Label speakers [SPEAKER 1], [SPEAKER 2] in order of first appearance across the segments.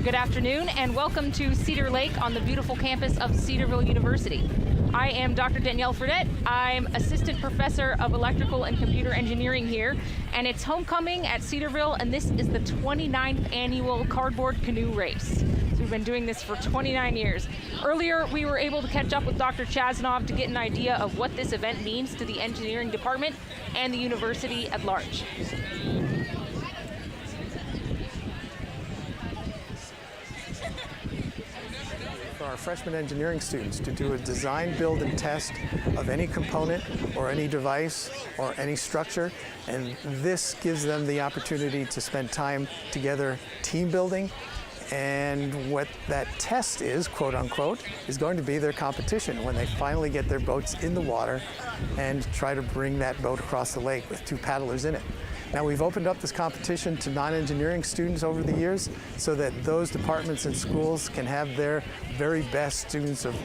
[SPEAKER 1] Good afternoon and welcome to Cedar Lake on the beautiful campus of Cedarville University. I am Dr. Danielle Fredette. I'm Assistant Professor of Electrical and Computer Engineering here, and it's homecoming at Cedarville, and this is the 29th annual cardboard canoe race. So we've been doing this for 29 years. Earlier, we were able to catch up with Dr. Chasnov to get an idea of what this event means to the engineering department and the university at large.
[SPEAKER 2] For our freshman engineering students to do a design, build, and test of any component or any device or any structure, and this gives them the opportunity to spend time together team building. And what that test is, quote unquote, is going to be their competition when they finally get their boats in the water and try to bring that boat across the lake with two paddlers in it. Now, we've opened up this competition to non-engineering students over the years so that those departments and schools can have their very best students of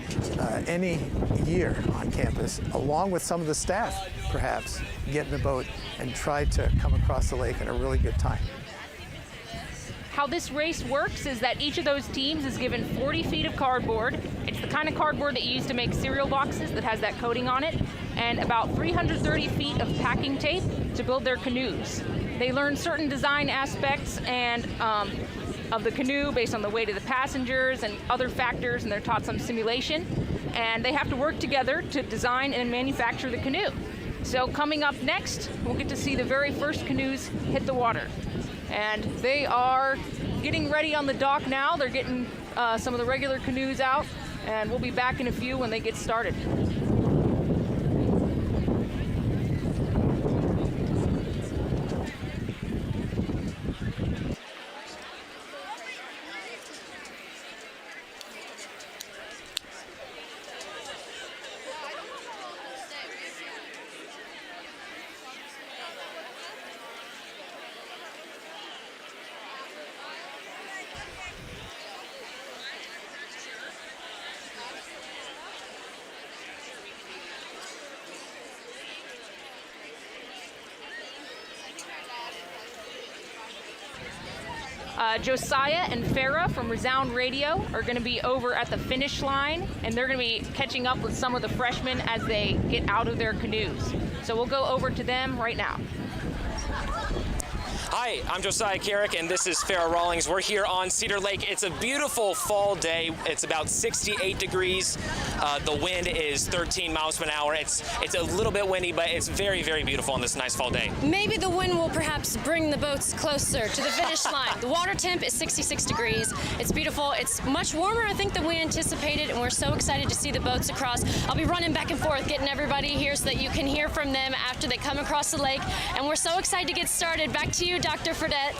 [SPEAKER 2] any year on campus, along with some of the staff, perhaps, get in the boat and try to come across the lake in a really good time.
[SPEAKER 1] How this race works is that each of those teams is given 40 feet of cardboard. It's the kind of cardboard that you use to make cereal boxes that has that coating on it, and about 330 feet of packing tape to build their canoes. They learn certain design aspects and of the canoe based on the weight of the passengers and other factors, and they're taught some simulation, and they have to work together to design and manufacture the canoe. So coming up next, we'll get to see the very first canoes hit the water. And they are getting ready on the dock now. They're getting some of the regular canoes out, and we'll be back in a few when they get started. Josiah and Farah from Resound Radio are going to be over at the finish line, and they're going to be catching up with some of the freshmen as they get out of their canoes. So we'll go over to them right now.
[SPEAKER 3] Hi, I'm Josiah Carrick, and this is Farah Rawlings. We're here on Cedar Lake. It's a beautiful fall day. It's about 68 degrees. The wind is 13 miles per hour. It's a little bit windy, but it's very, very beautiful on this nice fall day.
[SPEAKER 4] Maybe the wind will perhaps bring the boats closer to the finish line. The water temp is 66 degrees. It's beautiful. It's much warmer, I think, than we anticipated, and we're so excited to see the boats across. I'll be running back and forth, getting everybody here so that you can hear from them after they come across the lake, and we're so excited to get started. Back to you, Dr. Fredette.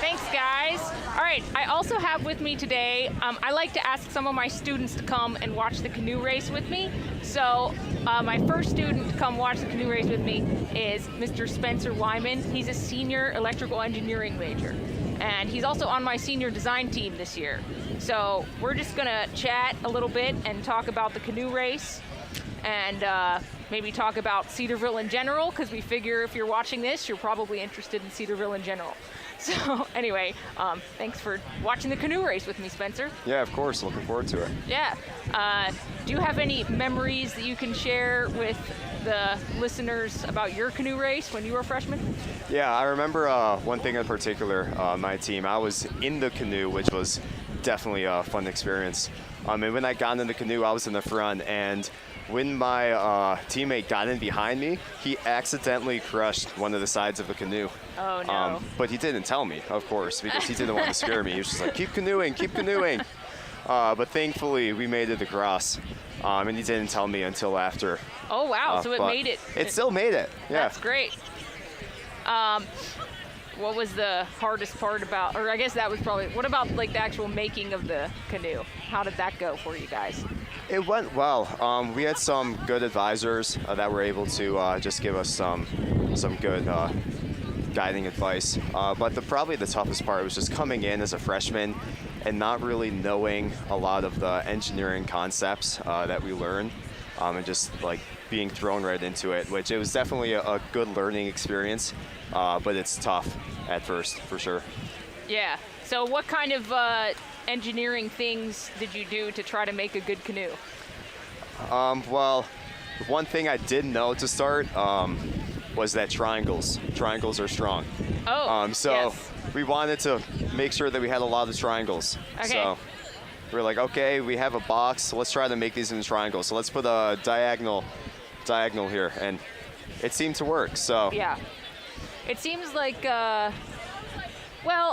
[SPEAKER 1] Thanks, guys. All right, I also have with me today, I like to ask some of my students to come and watch the canoe race with me. So my first student to come watch the canoe race with me is Mr. Spencer Wyman. He's a senior electrical engineering major, and he's also on my senior design team this year. So we're just gonna chat a little bit and talk about the canoe race, and maybe talk about Cedarville in general, because we figure if you're watching this, you're probably interested in Cedarville in general. So anyway, thanks for watching the canoe race with me, Spencer.
[SPEAKER 5] Yeah, of course. Looking forward to it.
[SPEAKER 1] Yeah. Do you have any memories that you can share with the listeners about your canoe race when you were a freshman?
[SPEAKER 5] Yeah, I remember one thing in particular, my team. I was in the canoe, which was definitely a fun experience. And when I got in the canoe, I was in the front, and when my teammate got in behind me, he accidentally crushed one of the sides of the canoe.
[SPEAKER 1] Oh, no.
[SPEAKER 5] But he didn't tell me, of course, because he didn't want to scare me. He was just like, keep canoeing, keep canoeing. But thankfully, we made it across, and he didn't tell me until after.
[SPEAKER 1] Oh, wow, so it made it.
[SPEAKER 5] It still made it, yeah.
[SPEAKER 1] That's great. What was the hardest part about, or I guess that was probably, what about like the actual making of the canoe? How did that go for you guys?
[SPEAKER 5] It went well. We had some good advisors that were able to just give us some good guiding advice. But probably the toughest part was just coming in as a freshman and not really knowing a lot of the engineering concepts that we learned, and just like being thrown right into it, which it was definitely a good learning experience, but it's tough at first, for sure.
[SPEAKER 1] Yeah. So what kind of engineering things did you do to try to make a good canoe?
[SPEAKER 5] Well, one thing I didn't know to start was that triangles are strong.
[SPEAKER 1] Oh,
[SPEAKER 5] So
[SPEAKER 1] yes.
[SPEAKER 5] we wanted to make sure that we had a lot of triangles.
[SPEAKER 1] Okay.
[SPEAKER 5] So we're like, okay, we have a box, so let's try to make these into triangles. So let's put a diagonal here, and it seemed to work. So
[SPEAKER 1] Yeah. It seems like, well,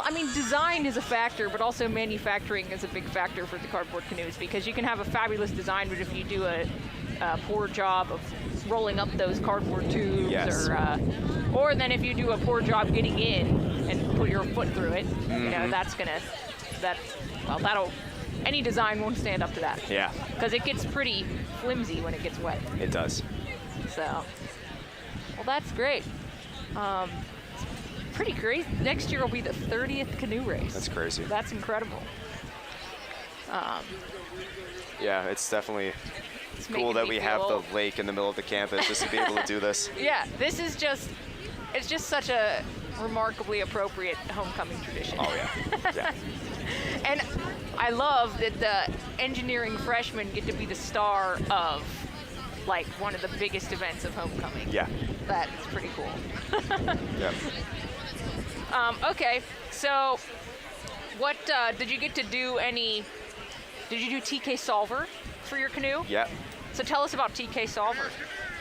[SPEAKER 1] I mean, design is a factor, but also manufacturing is a big factor for the cardboard canoes, because you can have a fabulous design, but if you do a poor job of rolling up those cardboard tubes,
[SPEAKER 5] Yes.
[SPEAKER 1] or then if you do a poor job getting in and put your foot through it, you know, that'll, any design won't stand up to that.
[SPEAKER 5] yeah,
[SPEAKER 1] Because it gets pretty flimsy when it gets wet.
[SPEAKER 5] it does.
[SPEAKER 1] So, well, that's great. Pretty crazy. Next year will be the 30th canoe race.
[SPEAKER 5] That's crazy.
[SPEAKER 1] That's incredible.
[SPEAKER 5] Yeah, it's definitely
[SPEAKER 1] It's
[SPEAKER 5] cool
[SPEAKER 1] making
[SPEAKER 5] that
[SPEAKER 1] me
[SPEAKER 5] we
[SPEAKER 1] feel
[SPEAKER 5] have
[SPEAKER 1] old.
[SPEAKER 5] the lake in the middle of the campus just to be able to do this.
[SPEAKER 1] Yeah, this is just, it's just such a remarkably appropriate homecoming tradition.
[SPEAKER 5] Oh yeah, yeah.
[SPEAKER 1] And I love that the engineering freshmen get to be the star of, like, one of the biggest events of homecoming.
[SPEAKER 5] Yeah.
[SPEAKER 1] That is pretty cool.
[SPEAKER 5] Yeah.
[SPEAKER 1] Okay, so what did you get to do did you do TK Solver for your canoe?
[SPEAKER 5] Yeah.
[SPEAKER 1] So tell us about TK Solver.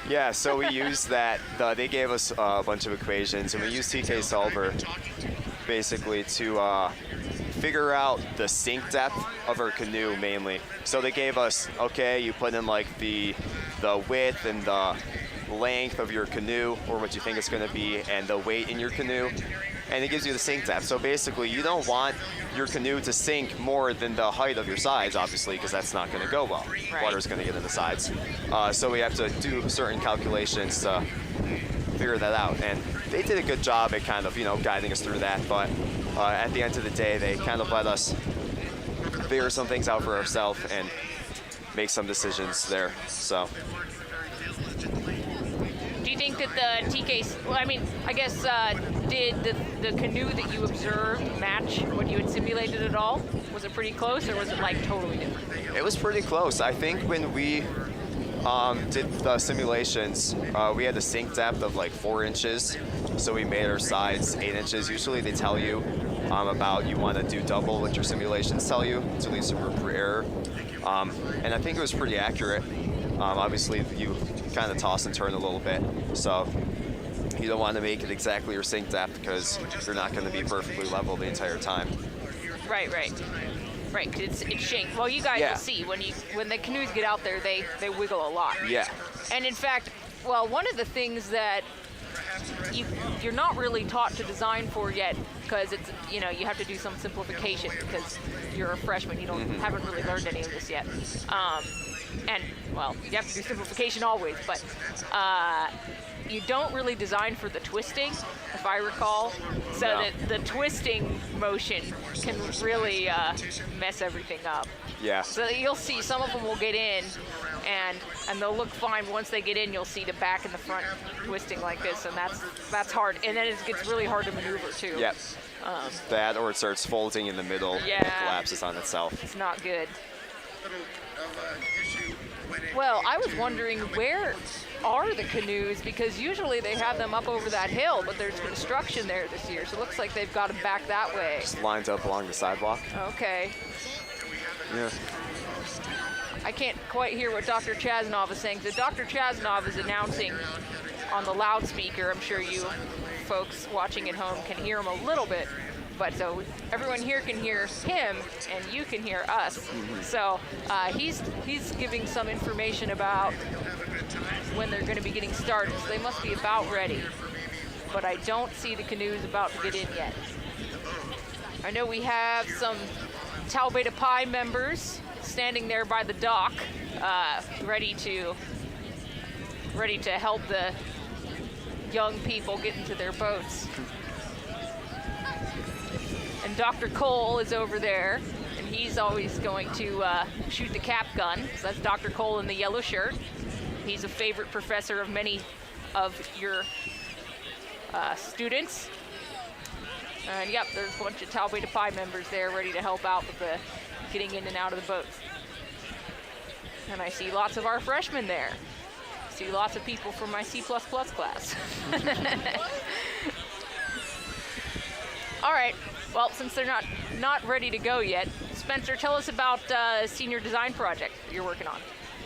[SPEAKER 5] Yeah, so we used that. They gave us a bunch of equations, and we used TK Solver basically to figure out the sink depth of our canoe mainly. So they gave us, okay, you put in like the width and the length of your canoe, or what you think it's going to be, and the weight in your canoe, and it gives you the sink depth. So basically, you don't want your canoe to sink more than the height of your sides, obviously, because that's not going to go well.
[SPEAKER 1] Right.
[SPEAKER 5] Water's going to get in the sides. So we have to do certain calculations to figure that out, and they did a good job at kind of, guiding us through that. But at the end of the day, they kind of let us figure some things out for ourselves and make some decisions there. So.
[SPEAKER 1] Do you think that the TK, well, I mean, I guess, did the canoe that you observed match what you had simulated at all? Was it pretty close, or was it like totally different?
[SPEAKER 5] It was pretty close. I think when we did the simulations, we had a sink depth of like 4 inches, so we made our sides 8 inches. Usually they tell you about you want to do double what your simulations tell you to leave some room for error. And I think it was pretty accurate. Obviously, you kind of toss and turn a little bit, so you don't want to make it exactly your sink depth because you're not going to be perfectly level the entire time.
[SPEAKER 1] Right. It's shake. Well, you guys
[SPEAKER 5] Yeah.
[SPEAKER 1] will see when the canoes get out there, they wiggle a lot.
[SPEAKER 5] Yeah.
[SPEAKER 1] And in fact, well, one of the things that you're not really taught to design for yet, because it's, you have to do some simplification because you're a freshman. You haven't really learned any of this yet. And well, you have to do simplification always, but you don't really design for the twisting, if I recall. So
[SPEAKER 5] No.
[SPEAKER 1] that the twisting motion can really mess everything up.
[SPEAKER 5] Yeah.
[SPEAKER 1] So you'll see some of them will get in, and they'll look fine. Once they get in, you'll see the back and the front twisting like this, and that's hard. And then it gets really hard to maneuver too.
[SPEAKER 5] Yep. That, or it starts folding in the middle and
[SPEAKER 1] Yeah.
[SPEAKER 5] collapses on itself.
[SPEAKER 1] It's not good. Well, I was wondering, where are the canoes? Because usually they have them up over that hill, but there's construction there this year, so it looks like they've got them back that way.
[SPEAKER 5] Just lined up along the sidewalk.
[SPEAKER 1] Okay.
[SPEAKER 5] Yeah.
[SPEAKER 1] I can't quite hear what Dr. Chasnov is saying. So Dr. Chasnov is announcing on the loudspeaker. I'm sure you folks watching at home can hear him a little bit, but so everyone here can hear him and you can hear us. So he's giving some information about when they're going to be getting started. So they must be about ready, but I don't see the canoes about to get in yet. I know we have some Tau Beta Pi members standing there by the dock, ready to help the young people get into their boats. And Dr. Cole is over there, and he's always going to shoot the cap gun. So that's Dr. Cole in the yellow shirt. He's a favorite professor of many of your students. And yep, there's a bunch of Tau Beta Pi members there ready to help out with the getting in and out of the boat. And I see lots of our freshmen there. See lots of people from my C++ class. All right, well, since they're not ready to go yet, Spencer, tell us about a senior design project you're working on.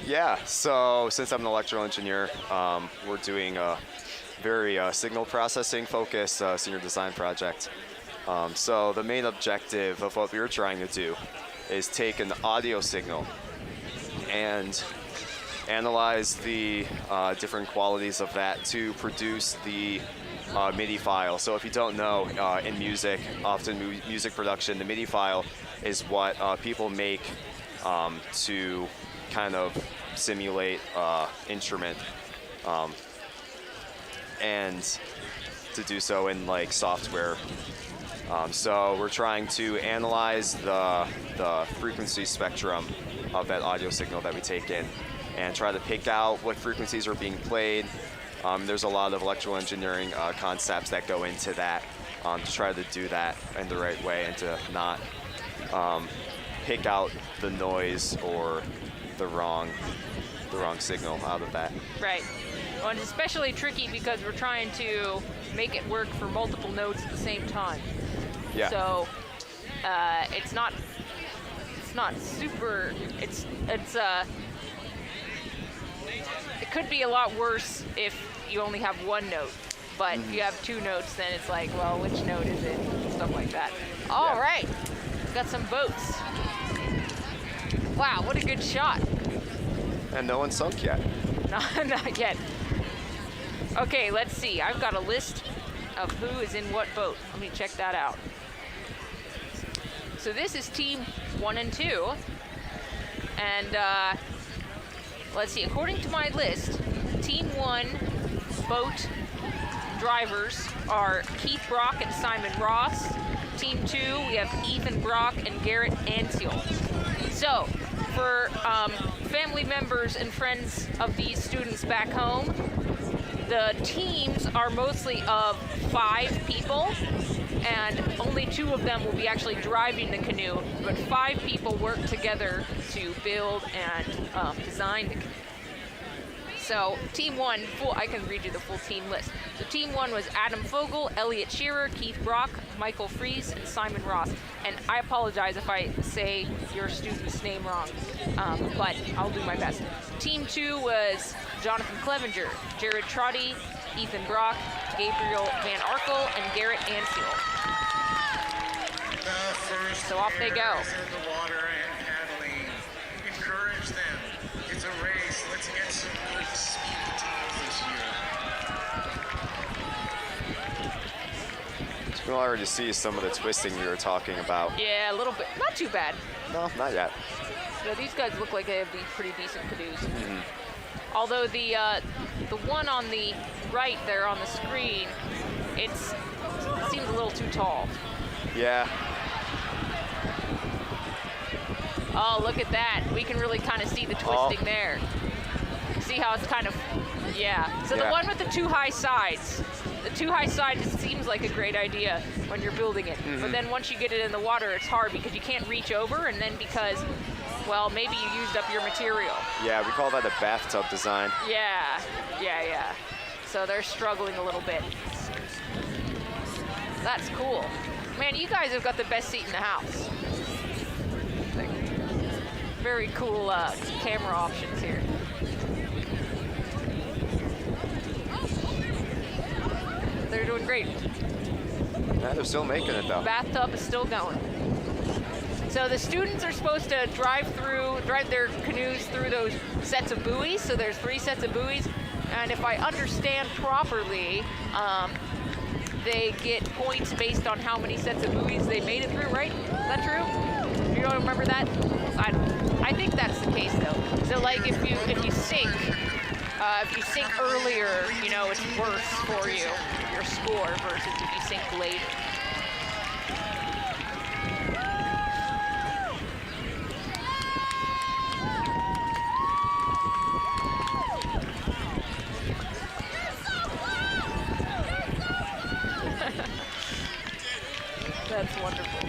[SPEAKER 5] Yeah, so since I'm an electrical engineer, we're doing a very signal processing focused senior design project. So the main objective of what we were trying to do is take an audio signal and analyze the different qualities of that to produce the MIDI file. So if you don't know, in music, often music production, the MIDI file is what people make to kind of simulate instrument, and to do so in like software. So we're trying to analyze the frequency spectrum of that audio signal that we take in and try to pick out what frequencies are being played. There's a lot of electrical engineering concepts that go into that to try to do that in the right way and to not pick out the noise or the wrong signal out of that.
[SPEAKER 1] Right. Well, it's especially tricky because we're trying to make it work for multiple notes at the same time.
[SPEAKER 5] Yeah.
[SPEAKER 1] So it's not super. It could be a lot worse if you only have one note, but if you have two notes, then it's like, well, which note is it? Stuff like that. All right, got some boats. Wow, what a good shot.
[SPEAKER 5] And no one sunk yet.
[SPEAKER 1] Not yet. Okay, let's see. I've got a list of who is in what boat. Let me check that out. So this is team 1 and 2. And let's see, according to my list, team 1 boat drivers are Keith Brock and Simon Ross. Team 2, we have Ethan Brock and Garrett Anseal. So, for family members and friends of these students back home, the teams are mostly of 5 people, and only 2 of them will be actually driving the canoe, but 5 people work together to build and design the canoe. So team 1, I can read you the full team list. So team 1 was Adam Fogel, Elliot Shearer, Keith Brock, Michael Fries, and Simon Ross. And I apologize if I say your student's name wrong, but I'll do my best. Team 2 was Jonathan Clevenger, Jared Trotty, Ethan Brock, Gabriel Van Arkel, and Garrett Anseal. So off they go.
[SPEAKER 6] In the water and paddling. Encourage them. It's a race. Let's get some good speedy teams this year.
[SPEAKER 5] You can already see some of the twisting we were talking about.
[SPEAKER 1] Yeah, a little bit. Not too bad.
[SPEAKER 5] No, not yet.
[SPEAKER 1] So these guys look like they'd be pretty decent canoes. Although the one on the right there on the screen, it seems a little too tall.
[SPEAKER 5] Yeah.
[SPEAKER 1] Oh, look at that. We can really kind of see the twisting there. See how it's kind of, yeah. So the one with the 2 high sides, seems like a great idea when you're building it. But then once you get it in the water, it's hard because you can't reach over, and then because, well, maybe you used up your material.
[SPEAKER 5] Yeah, we call that a bathtub design.
[SPEAKER 1] Yeah. So they're struggling a little bit. That's cool. Man, you guys have got the best seat in the house. Very cool camera options here. They're doing great.
[SPEAKER 5] Yeah, they're still making it though.
[SPEAKER 1] Bathtub is still going. So the students are supposed to drive their canoes through those sets of buoys. So there's 3 sets of buoys. And if I understand properly, they get points based on how many sets of buoys they made it through, right? Is that true? You don't remember that? I think that's the case though. So like if you sink earlier, you know, it's worse for you, your score, versus if you sink later. That's wonderful.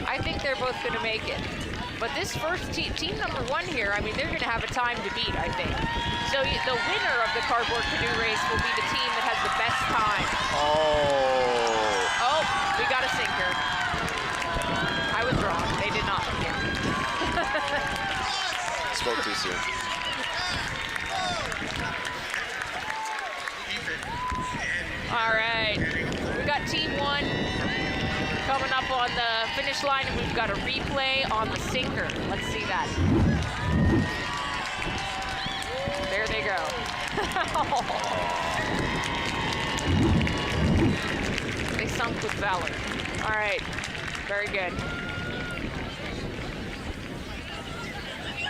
[SPEAKER 1] I think they're both going to make it. But this first team number 1 here, I mean, they're going to have a time to beat, I think. So the winner of the cardboard canoe race will be the team that has the best time. Oh, we got a sinker. I was wrong. They did not.
[SPEAKER 5] Spoke too soon.
[SPEAKER 1] All right. We got team 1 coming up on the finish line, and we've got a replay on the sinker. Let's see that. There they go. They sunk with valor. All right. Very good.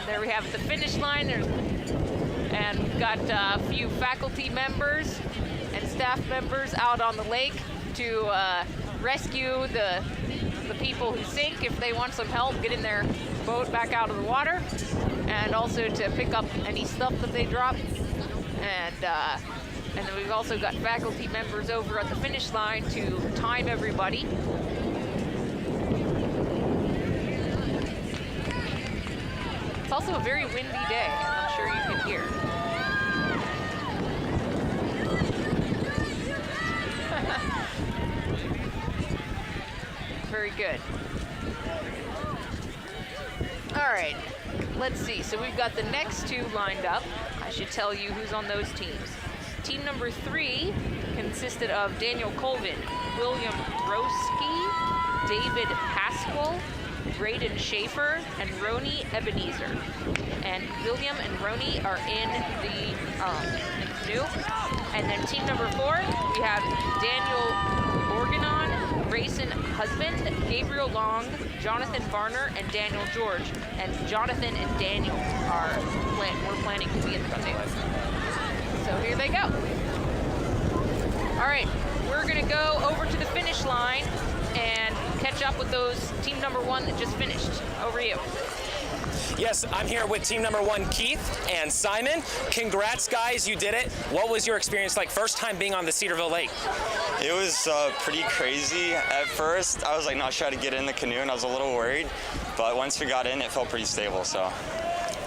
[SPEAKER 1] There we have the finish line. And we've got a few faculty members and staff members out on the lake to rescue the people who sink if they want some help getting their boat back out of the water, and also to pick up any stuff that they drop. And then we've also got faculty members over at the finish line to time everybody. It's also a very windy day, I'm sure you can hear. Very good. All right, let's see. So we've got the next 2 lined up. I should tell you who's on those teams. Team number 3 consisted of Daniel Colvin, William Broski, David Haskell, Braden Schaefer, and Roni Ebenezer. And William and Roni are in the canoe. And then team number 4, we have Daniel Organon, Grayson Husband, Gabriel Long, Jonathan Varner, and Daniel George. And Jonathan and Daniel we're planning to be in the canoe. So here they go. All right, we're gonna go over to the finish line and catch up with those team number 1 that just finished. Over to you.
[SPEAKER 3] Yes, I'm here with team number 1, Keith and Simon. Congrats, guys, you did it. What was your experience like first time being on the Cedarville Lake?
[SPEAKER 7] It was pretty crazy at first. I was like not sure how to get in the canoe, and I was a little worried. But once we got in, it felt pretty stable. So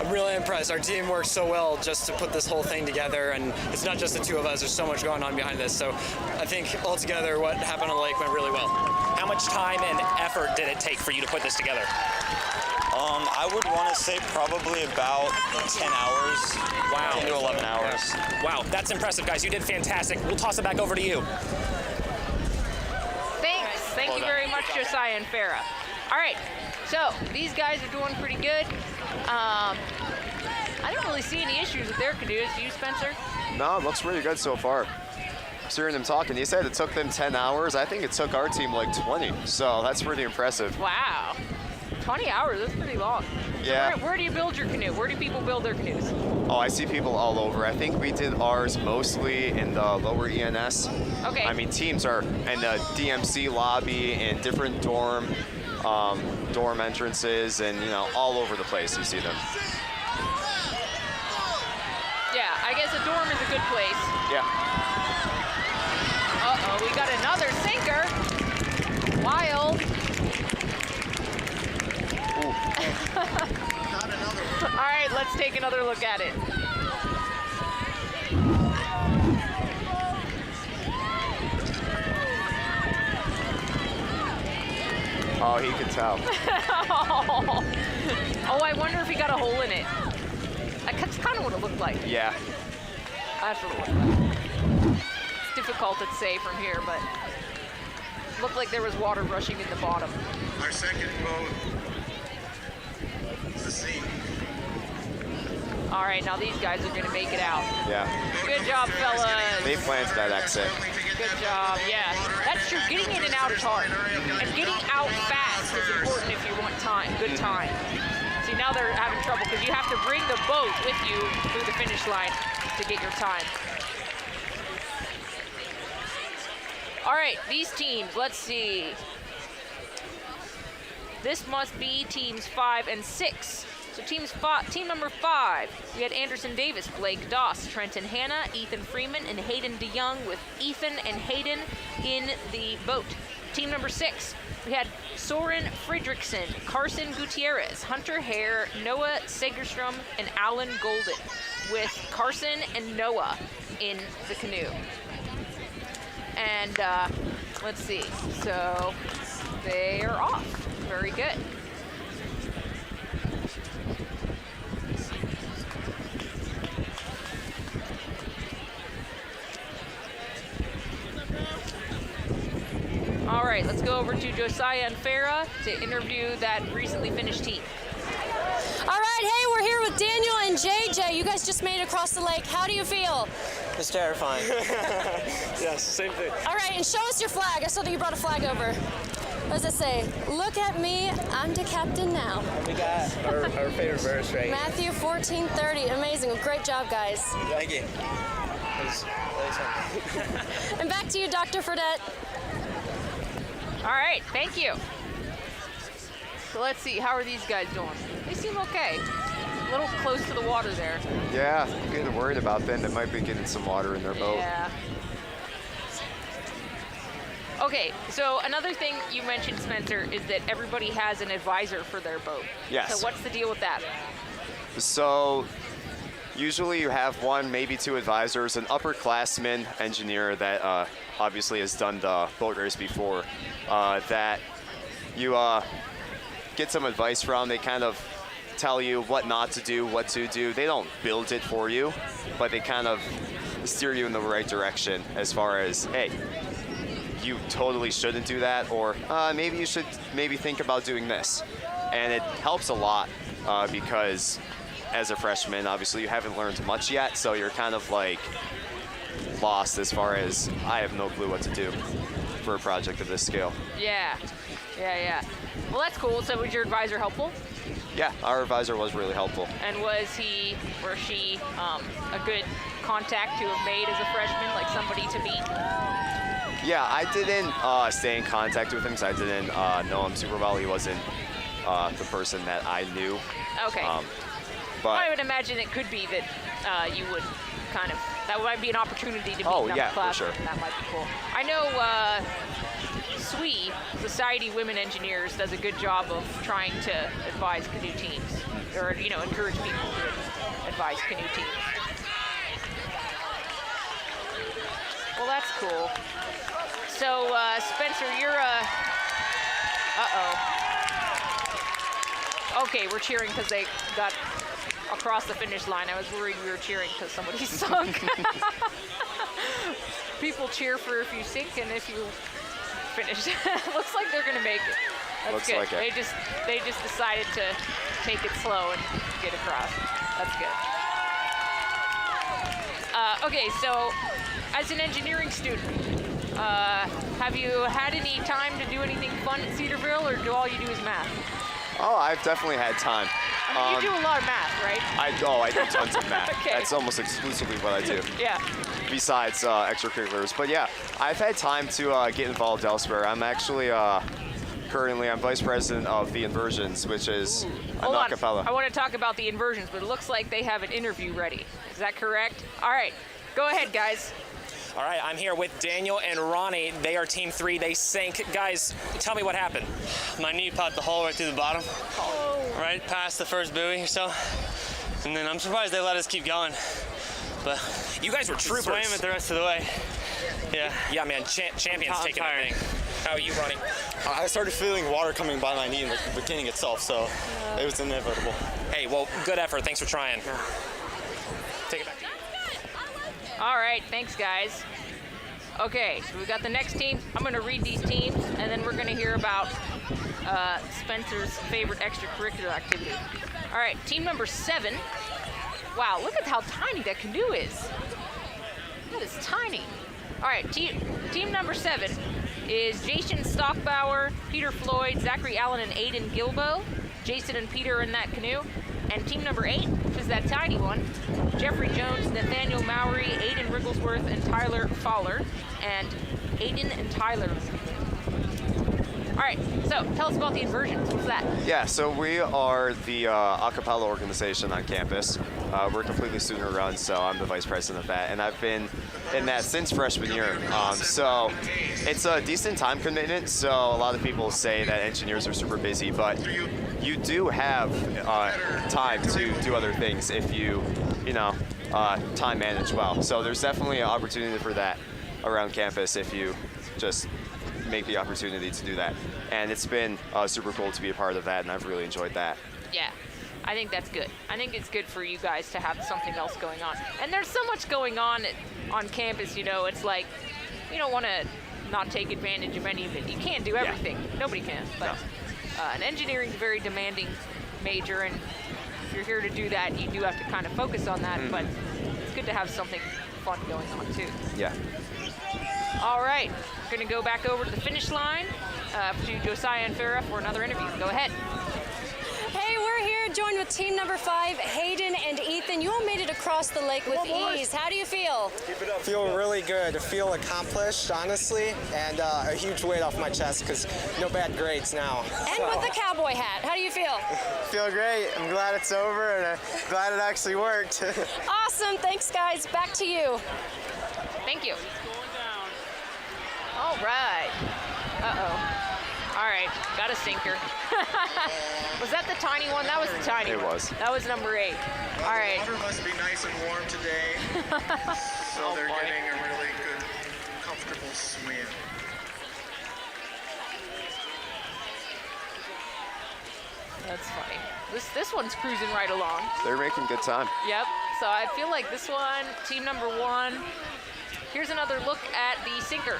[SPEAKER 8] I'm really impressed. Our team worked so well just to put this whole thing together, and it's not just the 2 of us. There's so much going on behind this. So I think altogether what happened on the lake went really well.
[SPEAKER 3] How much time and effort did it take for you to put this together?
[SPEAKER 7] I would want to say probably about 10 hours.
[SPEAKER 3] Wow.
[SPEAKER 7] 10 to 11 hours.
[SPEAKER 3] Wow, that's impressive, guys. You did fantastic. We'll toss it back over to you.
[SPEAKER 1] Thanks. Thank you very much, Josiah and Farah. All right, so these guys are doing pretty good. I don't really see any issues with their canoes. Do you, Spencer?
[SPEAKER 5] No, it looks really good so far. Just hearing them talking, you said it took them 10 hours. I think it took our team like 20, so that's pretty impressive.
[SPEAKER 1] Wow. 20 hours, that's pretty long.
[SPEAKER 5] Yeah.
[SPEAKER 1] So where do you build your canoe? Where do people build their canoes?
[SPEAKER 5] Oh, I see people all over. I think we did ours mostly in the lower ENS.
[SPEAKER 1] Okay.
[SPEAKER 5] I mean, teams are in the DMC lobby and different dorm entrances, and all over the place you see them.
[SPEAKER 1] Yeah, I guess a dorm is a good place.
[SPEAKER 5] Yeah.
[SPEAKER 1] Uh-oh, we got another sinker. Wild. All right, let's take another look at it.
[SPEAKER 5] Oh, he can tell.
[SPEAKER 1] Oh, I wonder if he got a hole in it. That's kind of what it looked like.
[SPEAKER 5] Yeah.
[SPEAKER 1] That's what it looked like. It's difficult to say from here, but it looked like there was water rushing in the bottom.
[SPEAKER 6] Our second boat is the sea.
[SPEAKER 1] All right, now these guys are gonna make it out.
[SPEAKER 5] Yeah.
[SPEAKER 1] Good job, fellas.
[SPEAKER 5] They planted that exit.
[SPEAKER 1] Good job, yeah. That's true, getting in and out is hard. And getting out fast is important if you want time, good time. See, now they're having trouble because you have to bring the boat with you through the finish line to get your time. All right, these teams, let's see. This must be teams 5 and 6. So team number 5, we had Anderson Davis, Blake Doss, Trenton Hanna, Ethan Freeman, and Hayden DeYoung, with Ethan and Hayden in the boat. Team number 6, we had Soren Fredrickson, Carson Gutierrez, Hunter Hare, Noah Segerstrom, and Alan Golden, with Carson and Noah in the canoe. And let's see, so they are off. Very good. All right, let's go over to Josiah and Farah to interview that recently finished team.
[SPEAKER 4] All right, hey, we're here with Daniel and JJ. You guys just made it across the lake. How do you feel?
[SPEAKER 8] It's terrifying. Yes, same thing.
[SPEAKER 4] All right, and show us your flag. I saw that you brought a flag over. What does it say? Look at me, I'm the captain now.
[SPEAKER 8] We got our favorite verse, right?
[SPEAKER 4] Matthew 14:30. Amazing. Well, great job, guys.
[SPEAKER 8] Thank you.
[SPEAKER 4] And back to you, Dr. Fredette.
[SPEAKER 1] All right, thank you. So let's see, how are these guys doing? They seem okay. A little close to the water there.
[SPEAKER 5] Yeah, I'm getting worried about them. They might be getting some water in their boat.
[SPEAKER 1] Yeah. Okay, so another thing you mentioned, Spencer, is that everybody has an advisor for their boat.
[SPEAKER 5] Yes.
[SPEAKER 1] So what's the deal with that?
[SPEAKER 5] So usually you have 1, maybe 2 advisors, an upperclassman engineer that obviously has done the boat race before, that you get some advice from. They kind of tell you what not to do, what to do. They don't build it for you, but they kind of steer you in the right direction as far as, hey, you totally shouldn't do that, or maybe you should think about doing this. And it helps a lot because as a freshman, obviously you haven't learned much yet, so you're kind of like lost as far as I have no clue what to do for a project of this scale.
[SPEAKER 1] Yeah. Well, that's cool. So was your advisor helpful?
[SPEAKER 5] Yeah, our advisor was really helpful.
[SPEAKER 1] And was he or she a good contact to have made as a freshman, like somebody to meet?
[SPEAKER 5] Yeah, I didn't stay in contact with him because I didn't know him super well. He wasn't the person that I knew.
[SPEAKER 1] Okay.
[SPEAKER 5] But
[SPEAKER 1] I would imagine it could be that you would kind of, that might be an opportunity to meet another class.
[SPEAKER 5] For sure.
[SPEAKER 1] That might be cool. I know SWE, Society Women Engineers, does a good job of trying to advise canoe teams, or encourage people to advise canoe teams. Well, that's cool. So Spencer, you're okay, we're cheering because they got across the finish line. I was worried we were cheering because somebody sunk. People cheer for if you sink and if you finish. Looks like they're gonna make it. That's
[SPEAKER 5] Looks
[SPEAKER 1] good.
[SPEAKER 5] like it.
[SPEAKER 1] They just decided to take it slow and get across. That's good. Okay, so as an engineering student, have you had any time to do anything fun at Cedarville, or do all you do is math?
[SPEAKER 5] Oh, I've definitely had time.
[SPEAKER 1] I mean, you do a lot of math, right?
[SPEAKER 5] I do tons of math.
[SPEAKER 1] Okay.
[SPEAKER 5] That's almost exclusively what I do.
[SPEAKER 1] Yeah.
[SPEAKER 5] Besides extracurriculars. But yeah, I've had time to get involved elsewhere. I'm actually currently I'm vice president of the Inversions, which is
[SPEAKER 1] Hold
[SPEAKER 5] an
[SPEAKER 1] on.
[SPEAKER 5] acapella.
[SPEAKER 1] I want to talk about the inversions, but it looks like they have an interview ready. Is that correct? All right. Go ahead, guys.
[SPEAKER 3] All right, I'm here with Daniel and Ronnie. They are team 3. They sank. Guys, tell me what happened.
[SPEAKER 9] My knee popped the hole right through the bottom, right past the first buoy or so. And then I'm surprised they let us keep going. But
[SPEAKER 3] you guys were troopers.
[SPEAKER 9] Swam it the rest of the way. Yeah.
[SPEAKER 3] Yeah, man. Champions taking everything. How are you, Ronnie?
[SPEAKER 10] I started feeling water coming by my knee in the beginning itself, so it was inevitable.
[SPEAKER 3] Hey, well, good effort. Thanks for trying. Take it back to you.
[SPEAKER 1] All right. Thanks, guys. Okay, so we got the next team. I'm going to read these teams, and then we're going to hear about Spencer's favorite extracurricular activity. All right, team number 7. Wow, look at how tiny that canoe is. That is tiny. All right, team number 7 is Jason Stockbauer, Peter Floyd, Zachary Allen, and Aiden Gilbo. Jason and Peter are in that canoe. And team number 8, which is that tiny one, Jeffrey Jones, Nathaniel Mowry, Aiden Rigglesworth, and Tyler Fowler. And Aiden and Tyler. All right, so tell us about the inversions. What's that?
[SPEAKER 5] Yeah, so we are the a cappella organization on campus. We're completely student run, so I'm the vice president of that, and I've been in that since freshman year. So it's a decent time commitment. So a lot of people say that engineers are super busy, but you do have time to do other things if you time manage well. So there's definitely an opportunity for that around campus if you just make the opportunity to do that. And it's been super cool to be a part of that, and I've really enjoyed that.
[SPEAKER 1] Yeah, I think that's good. I think it's good for you guys to have something else going on. And there's so much going on campus, it's like you don't want to not take advantage of any of it. You can't do everything. Yeah. Nobody can. But an engineering is a very demanding major, and if you're here to do that, you do have to kind of focus on that, but it's good to have something fun going on too.
[SPEAKER 5] Yeah.
[SPEAKER 1] All right, we're going to go back over to the finish line to Josiah and Farah for another interview. Go ahead.
[SPEAKER 4] Hey, we're here joined with team number 5, Hayden and Ethan. You all made it across the lake with ease. How do you feel?
[SPEAKER 11] Keep it up. Feel really good. I feel accomplished, honestly, and a huge weight off my chest because no bad grades now.
[SPEAKER 4] And with the cowboy hat, how do you feel?
[SPEAKER 11] Feel great. I'm glad it's over, and I'm glad it actually worked.
[SPEAKER 4] Awesome. Thanks, guys. Back to you.
[SPEAKER 1] Thank you. All right. Uh-oh. All right, got a sinker. Was that the tiny one? That was the tiny one.
[SPEAKER 5] It was.
[SPEAKER 1] That was number 8. All right.
[SPEAKER 6] The water must be nice and warm today, so they're getting a really good, comfortable swim.
[SPEAKER 1] That's funny. This one's cruising right along.
[SPEAKER 5] They're making good time.
[SPEAKER 1] Yep. So I feel like this one, team number 1. Here's another look at the sinker.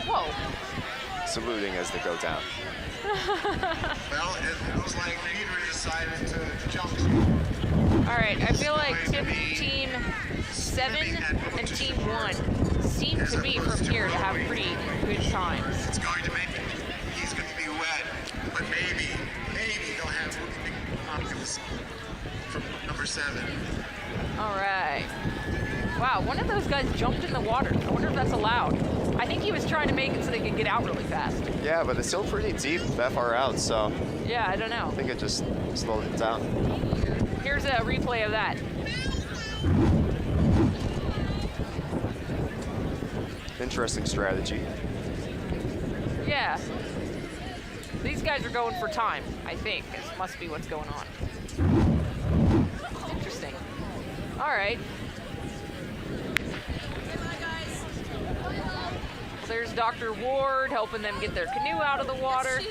[SPEAKER 1] Whoa.
[SPEAKER 5] Saluting as they go down.
[SPEAKER 6] Well, it looks like Peter decided to jump.
[SPEAKER 1] All right, I feel like team 7 and team 1 seem to be from here to have pretty good times.
[SPEAKER 6] It's going to make he's going to be wet, but maybe they'll have big optimism from number 7.
[SPEAKER 1] All right. Wow, one of those guys jumped in the water. I wonder if that's allowed. I think he was trying to make it so they could get out really fast.
[SPEAKER 5] Yeah, but it's still pretty deep that far out, so.
[SPEAKER 1] Yeah, I don't know.
[SPEAKER 5] I think it just slowed it down.
[SPEAKER 1] Here's a replay of that.
[SPEAKER 5] Interesting strategy.
[SPEAKER 1] Yeah. These guys are going for time, I think. This must be what's going on. Interesting. All right. There's Dr. Ward helping them get their canoe out of the water.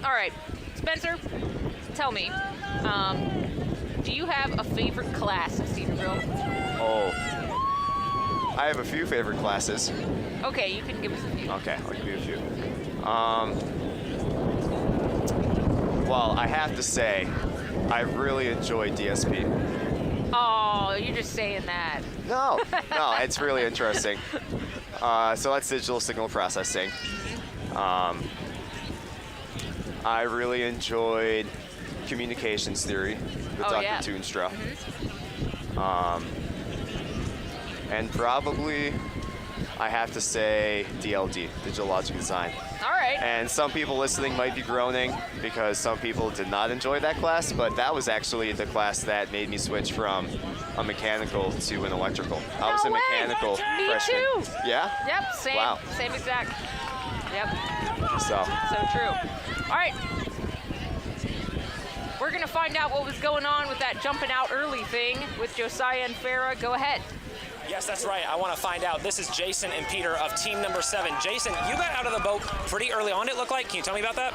[SPEAKER 1] All right, Spencer, tell me, do you have a favorite class at Cedarville?
[SPEAKER 5] Oh, I have a few favorite classes.
[SPEAKER 1] Okay, you can give us a few.
[SPEAKER 5] Okay, I'll give you a few. Well, I have to say, I really enjoyed DSP.
[SPEAKER 1] Oh, you're just saying that.
[SPEAKER 5] No, it's really interesting. So that's digital signal processing. I really enjoyed communications theory with Dr.
[SPEAKER 1] Yeah.
[SPEAKER 5] Toonstra. And probably, I have to say DLD, digital logic design.
[SPEAKER 1] All right.
[SPEAKER 5] And some people listening might be groaning because some people did not enjoy that class, but that was actually the class that made me switch from a mechanical to an electrical. I was a mechanical freshman.
[SPEAKER 1] Me too.
[SPEAKER 5] Yeah?
[SPEAKER 1] Yep, same.
[SPEAKER 5] Wow.
[SPEAKER 1] Same exact. Yep.
[SPEAKER 5] So
[SPEAKER 1] true. All right. We're going to find out what was going on with that jumping out early thing with Josiah and Farah. Go ahead.
[SPEAKER 3] Yes, that's right. I want to find out. This is Jason and Peter of team number 7. Jason, you got out of the boat pretty early on, it looked like. Can you tell me about that?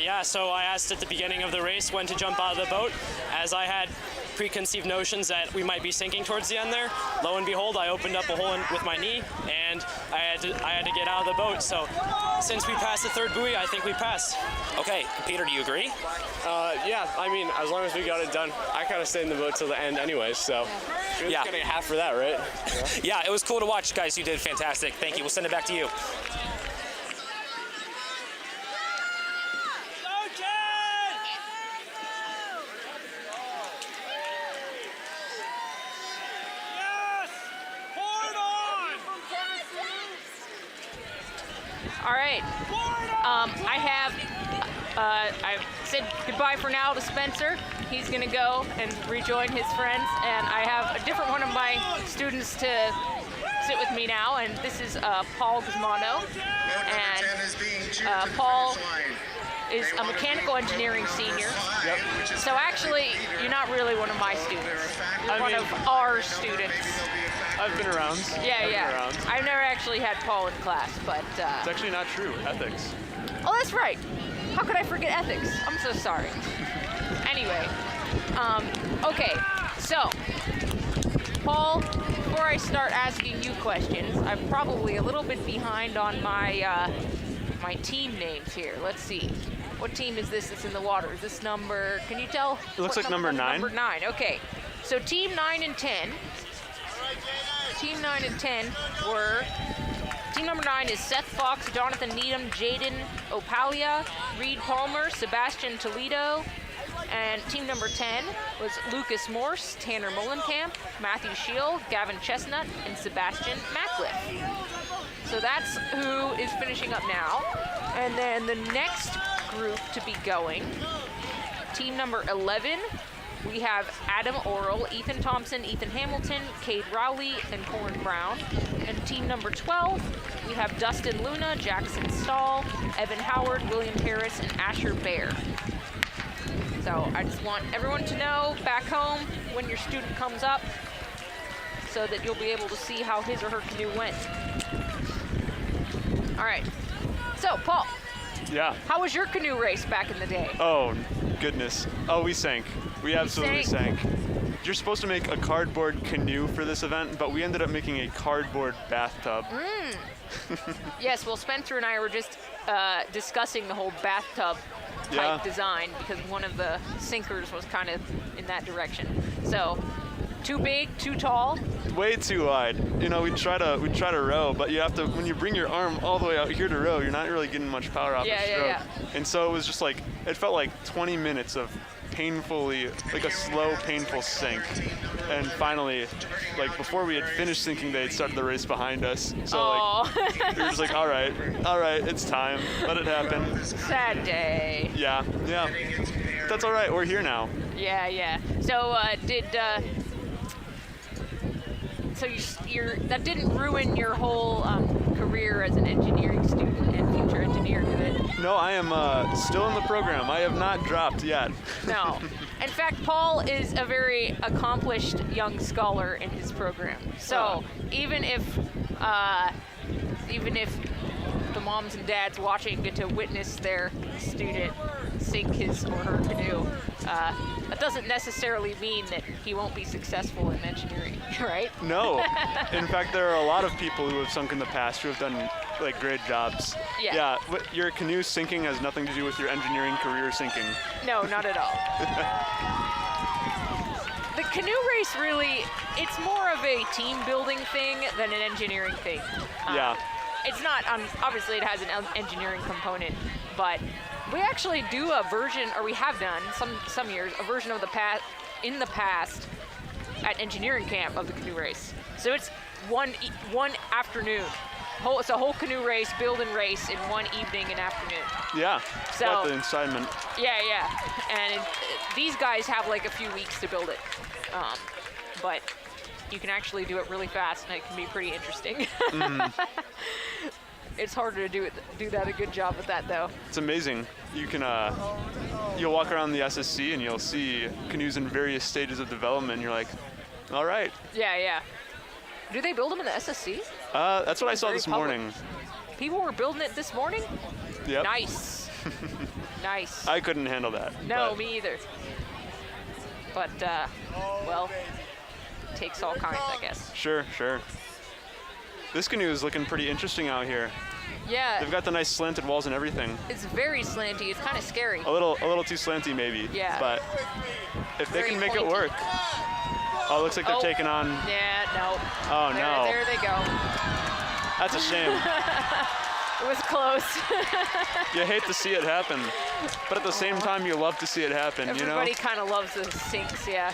[SPEAKER 12] Yeah, so I asked at the beginning of the race when to jump out of the boat, as I had preconceived notions that we might be sinking towards the end there. Lo and behold, I opened up a hole with my knee, and I had to get out of the boat. So since we passed the 3rd buoy, I think we passed.
[SPEAKER 3] Okay, Peter, do you agree?
[SPEAKER 9] Yeah, I mean, as long as we got it done, I kind of stayed in the boat till the end anyways, so we're just getting half for that, right?
[SPEAKER 3] Yeah, it was cool to watch, guys. You did fantastic. Thank you. We'll send it back to you.
[SPEAKER 1] All right. I've said goodbye for now to Spencer. He's going to go and rejoin his friends, and I have a different one of my students to sit with me now, and this is Paul Guzmano. And Paul is a mechanical engineering senior.
[SPEAKER 13] Yep.
[SPEAKER 1] So actually, you're not really one of my students. You're one of our students.
[SPEAKER 13] I've been around.
[SPEAKER 1] Yeah. I've never actually had Paul in class, but...
[SPEAKER 13] It's actually not true. Ethics.
[SPEAKER 1] Oh, that's right. How could I forget ethics? I'm so sorry. Anyway, okay, so, Paul, before I start asking you questions, I'm probably a little bit behind on my my team names here. Let's see. What team is this that's in the water? Is this number, can you tell?
[SPEAKER 13] It looks like number 9.
[SPEAKER 1] Number 9, okay. So team 9 and 10. Team 9 and 10 were, team number 9 is Seth Fox, Jonathan Needham, Jaden Opalia, Reed Palmer, Sebastian Toledo, and team number 10 was Lucas Morse, Tanner Mullenkamp, Matthew Scheel, Gavin Chestnut, and Sebastian Mackliffe. So that's who is finishing up now. And then the next group to be going, team number 11, we have Adam Orrell, Ethan Thompson, Ethan Hamilton, Cade Rowley, and Corin Brown. And team number 12, we have Dustin Luna, Jackson Stahl, Evan Howard, William Harris, and Asher Bear. So I just want everyone to know back home when your student comes up so that you'll be able to see how his or her canoe went. All right. So, Paul.
[SPEAKER 13] Yeah.
[SPEAKER 1] How was your canoe race back in the day?
[SPEAKER 13] Oh, goodness. Oh, we sank. We absolutely sank. You're supposed to make a cardboard canoe for this event, but we ended up making a cardboard bathtub.
[SPEAKER 1] Yes, well, Spencer and I were just discussing the whole bathtub type design because one of the sinkers was kind of in that direction. So, too big, too tall?
[SPEAKER 13] Way too wide. You know, we try to row, but you have to, when you bring your arm all the way out here to row, you're not really getting much power off the stroke.
[SPEAKER 1] Yeah.
[SPEAKER 13] And so it was just like, it felt like 20 minutes of painfully, like a slow, painful sink. And finally, like before we had finished sinking, they had started the race behind us. So like, we were just like, all right, it's time. Let it happen.
[SPEAKER 1] Sad day.
[SPEAKER 13] Yeah. That's all right, we're here now.
[SPEAKER 1] Yeah. So that didn't ruin your whole career as an engineering student and future engineer, did it?
[SPEAKER 13] No, I am still in the program. I have not dropped yet.
[SPEAKER 1] No. In fact, Paul is a very accomplished young scholar in his program. So even if the moms and dads watching get to witness their student sink his or her canoe, that doesn't necessarily mean that he won't be successful in engineering, right?
[SPEAKER 13] No. In fact, there are a lot of people who have sunk in the past who have done like great jobs.
[SPEAKER 1] Yeah.
[SPEAKER 13] Your canoe sinking has nothing to do with your engineering career sinking.
[SPEAKER 1] No, not at all. The canoe race really, it's more of a team building thing than an engineering thing. It's not, obviously it has an engineering component, but we actually do a version, or we have done some years, a version of in the past at engineering camp of the canoe race. So it's one afternoon. It's a whole canoe race, build and race in one evening and afternoon.
[SPEAKER 13] Yeah,
[SPEAKER 1] so,
[SPEAKER 13] quite the excitement.
[SPEAKER 1] Yeah. And these guys have like a few weeks to build it. But you can actually do it really fast and it can be pretty interesting. It's harder to do that a good job with that though.
[SPEAKER 13] It's amazing. You can you'll walk around the SSC and you'll see canoes in various stages of development. You're like, all right.
[SPEAKER 1] Yeah. Do they build them in the SSC?
[SPEAKER 13] That's what I saw this morning.
[SPEAKER 1] People were building it this morning?
[SPEAKER 13] Yep.
[SPEAKER 1] Nice. Nice.
[SPEAKER 13] I couldn't handle that.
[SPEAKER 1] No, me either. But, well, it takes all kinds, I guess.
[SPEAKER 13] Sure. This canoe is looking pretty interesting out here.
[SPEAKER 1] Yeah.
[SPEAKER 13] They've got the nice slanted walls and everything.
[SPEAKER 1] It's very slanty. It's kind of scary.
[SPEAKER 13] A little too slanty maybe.
[SPEAKER 1] Yeah.
[SPEAKER 13] But if they can make
[SPEAKER 1] pointy.
[SPEAKER 13] it work. Oh, looks like they're taking on.
[SPEAKER 1] Yeah, no.
[SPEAKER 13] Oh, no.
[SPEAKER 1] There they go.
[SPEAKER 13] That's a shame.
[SPEAKER 1] It was close.
[SPEAKER 13] You hate to see it happen, but at the same time, you love to see it happen,
[SPEAKER 1] Everybody kind of loves the sinks, yeah.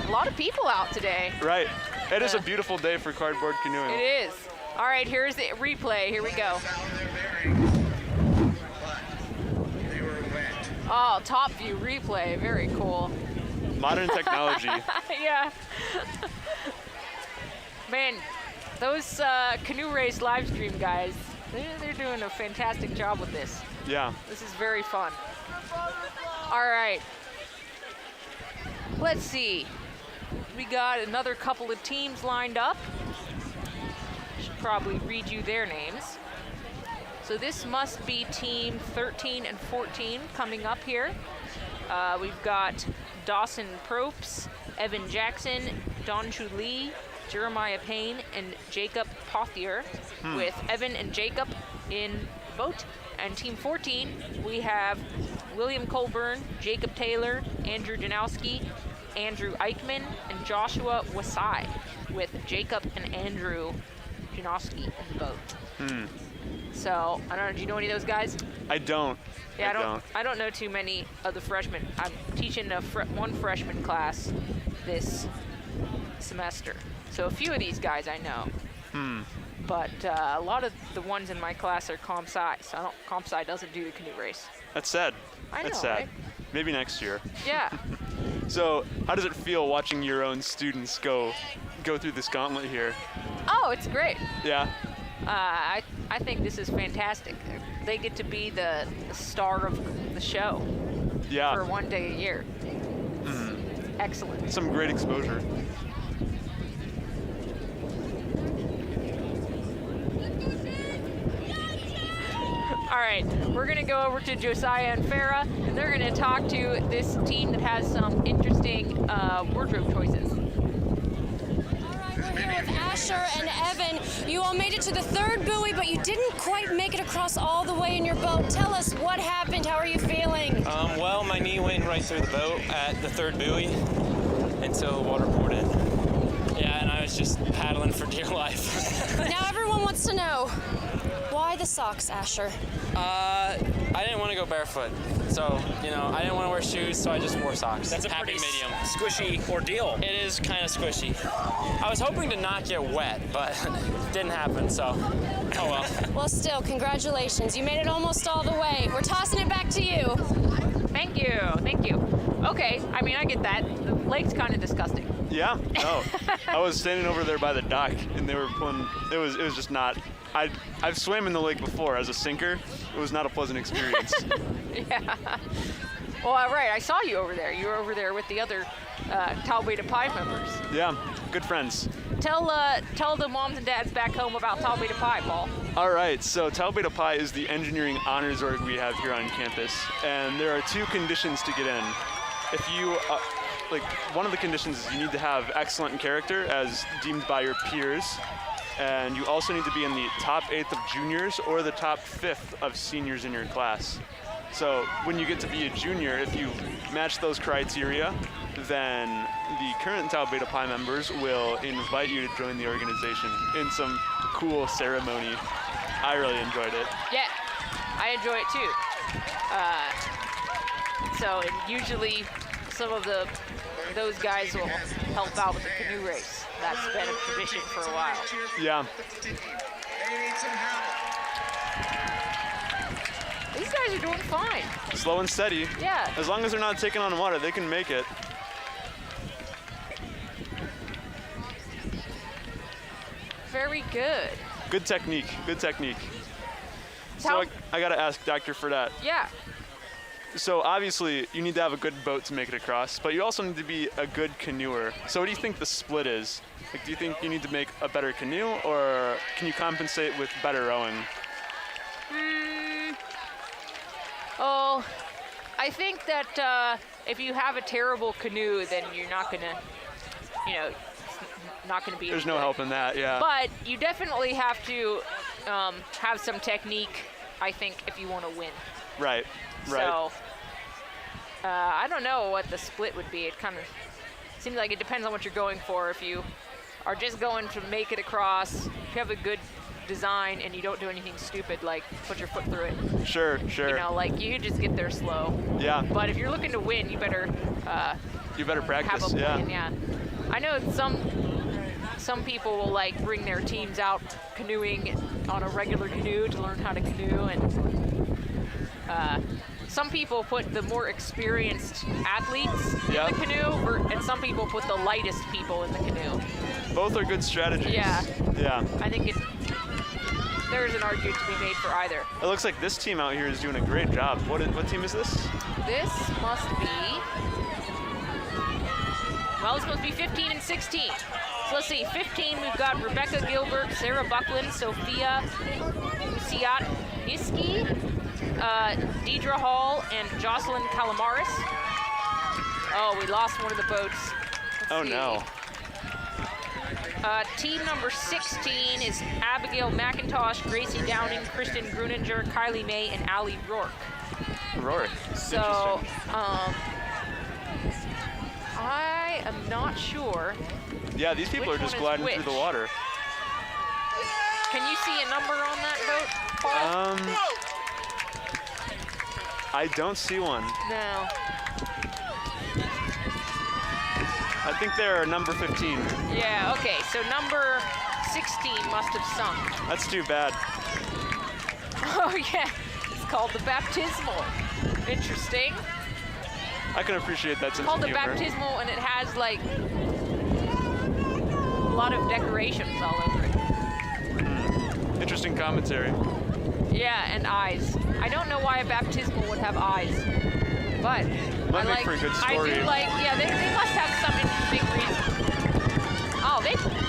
[SPEAKER 1] A lot of people out today.
[SPEAKER 13] Right. It is a beautiful day for cardboard canoeing.
[SPEAKER 1] It is. All right, here's the replay. Here we go. Oh, top view replay. Very cool.
[SPEAKER 13] Modern technology.
[SPEAKER 1] Yeah. Man, those canoe race live stream guys, they're doing a fantastic job with this.
[SPEAKER 13] Yeah.
[SPEAKER 1] This is very fun. All right. Let's see. We got another couple of teams lined up. Should probably read you their names. So this must be team 13 and 14 coming up here. We've got Dawson Propes, Evan Jackson, Don Chu Lee, Jeremiah Payne, and Jacob Pothier, with Evan and Jacob in the boat. And team 14, we have William Colburn, Jacob Taylor, Andrew Janowski, Andrew Eichman, and Joshua Wasai, with Jacob and Andrew Janowski in the boat. So, I don't know, do you know any of those guys?
[SPEAKER 13] I don't.
[SPEAKER 1] Yeah, I don't know too many of the freshmen. I'm teaching one freshman class this semester. So a few of these guys I know. But a lot of the ones in my class are comp sci, so comp sci doesn't do the canoe race.
[SPEAKER 13] That's sad.
[SPEAKER 1] I
[SPEAKER 13] That's
[SPEAKER 1] know,
[SPEAKER 13] sad.
[SPEAKER 1] right?
[SPEAKER 13] Maybe next year.
[SPEAKER 1] Yeah.
[SPEAKER 13] So, how does it feel watching your own students go through this gauntlet here?
[SPEAKER 1] Oh, it's great.
[SPEAKER 13] Yeah.
[SPEAKER 1] I think this is fantastic. They get to be the star of the show for one day a year. Excellent.
[SPEAKER 13] Some great exposure.
[SPEAKER 1] All right, we're gonna go over to Josiah and Farah, and they're gonna talk to this team that has some interesting wardrobe choices.
[SPEAKER 4] We're here with Asher and Evan. You all made it to the third buoy, but you didn't quite make it across all the way in your boat. Tell us what happened. How are you feeling?
[SPEAKER 14] Well, my knee went right through the boat at the third buoy until the water poured in. Yeah, and I was just paddling for dear life.
[SPEAKER 4] Now everyone wants to know, why the socks, Asher?
[SPEAKER 14] I didn't want to go barefoot. So, I didn't want to wear shoes, so I just wore socks.
[SPEAKER 3] That's a
[SPEAKER 14] happy
[SPEAKER 3] pretty
[SPEAKER 14] medium.
[SPEAKER 3] Squishy ordeal.
[SPEAKER 14] It is kind of squishy. I was hoping to not get wet, but it didn't happen, so oh well.
[SPEAKER 4] Well, still, congratulations. You made it almost all the way. We're tossing it back to you.
[SPEAKER 1] Thank you, thank you. Okay, I mean, I get that. The lake's kind of disgusting.
[SPEAKER 13] Yeah, no. I was standing over there by the dock, and they were pulling. It was just not. I've swam in the lake before as a sinker. It was not a pleasant experience.
[SPEAKER 1] Yeah. Well, right, I saw you over there. You were over there with the other Tau Beta Pi members.
[SPEAKER 13] Yeah, good friends.
[SPEAKER 1] Tell the moms and dads back home about Tau Beta Pi, Paul.
[SPEAKER 13] All right, so Tau Beta Pi is the engineering honors org we have here on campus, and there are 2 conditions to get in. If you, one of the conditions is you need to have excellent character as deemed by your peers, and you also need to be in the top 8th of juniors or the top 5th of seniors in your class. So when you get to be a junior, if you match those criteria, then the current Tau Beta Pi members will invite you to join the organization in some cool ceremony. I really enjoyed it.
[SPEAKER 1] Yeah, I enjoy it too. So usually some of those guys will help out with the canoe race. That's been a tradition for a while.
[SPEAKER 13] Yeah.
[SPEAKER 1] These guys are doing fine.
[SPEAKER 13] Slow and steady.
[SPEAKER 1] Yeah.
[SPEAKER 13] As long as they're not taking on water, they can make it.
[SPEAKER 1] Very good.
[SPEAKER 13] Good technique, good technique.
[SPEAKER 1] So
[SPEAKER 13] I gotta ask Dr. Fredette.
[SPEAKER 1] Yeah.
[SPEAKER 13] So obviously you need to have a good boat to make it across, but you also need to be a good canoeer. So what do you think the split is? Like, do you think you need to make a better canoe, or can you compensate with better rowing?
[SPEAKER 1] Oh, I think that if you have a terrible canoe, then you're not gonna, not gonna be.
[SPEAKER 13] There's no help in that, yeah.
[SPEAKER 1] But you definitely have to have some technique, I think, if you want to win.
[SPEAKER 13] Right.
[SPEAKER 1] So, I don't know what the split would be. It kind of seems like it depends on what you're going for. If you are just going to make it across, if you have a good design and you don't do anything stupid, like put your foot through it.
[SPEAKER 13] Sure.
[SPEAKER 1] You just get there slow.
[SPEAKER 13] Yeah.
[SPEAKER 1] But if you're looking to win, you better
[SPEAKER 13] practice.
[SPEAKER 1] Have a plan, yeah. I know some people will like bring their teams out canoeing on a regular canoe to learn how to canoe, and some people put the more experienced athletes in the canoe, and some people put the lightest people in the canoe.
[SPEAKER 13] Both are good strategies.
[SPEAKER 1] Yeah.
[SPEAKER 13] Yeah.
[SPEAKER 1] I think there's an argument to be made for either.
[SPEAKER 13] It looks like this team out here is doing a great job. What team is this?
[SPEAKER 1] This must be, well, it's supposed to be 15 and 16. So let's see, 15, we've got Rebecca Gilbert, Sarah Buckland, Sophia Siatniski, Deidre Hall, and Jocelyn Calamaris. Oh, we lost one of the boats.
[SPEAKER 13] Oh no.
[SPEAKER 1] Team number 16 is Abigail McIntosh, Gracie Downing, Kristen Gruninger, Kylie May, and Allie Rourke.
[SPEAKER 13] Rourke.
[SPEAKER 1] So, I am not sure.
[SPEAKER 13] Yeah, these people are just gliding through the water.
[SPEAKER 1] Can you see a number on that boat, Paul?
[SPEAKER 13] I don't see one.
[SPEAKER 1] No.
[SPEAKER 13] I think they're number 15.
[SPEAKER 1] Yeah, okay, so number 16 must have sunk.
[SPEAKER 13] That's too bad.
[SPEAKER 1] Oh yeah, it's called the baptismal. Interesting.
[SPEAKER 13] I can appreciate that sense
[SPEAKER 1] It's called
[SPEAKER 13] of
[SPEAKER 1] the
[SPEAKER 13] humor.
[SPEAKER 1] baptismal, and it has like a lot of decorations all over it.
[SPEAKER 13] Interesting commentary.
[SPEAKER 1] Yeah, and eyes. I don't know why a baptismal would have eyes, but
[SPEAKER 13] Might make for a good story.
[SPEAKER 1] I do like, yeah, they must have some interesting reason. Oh,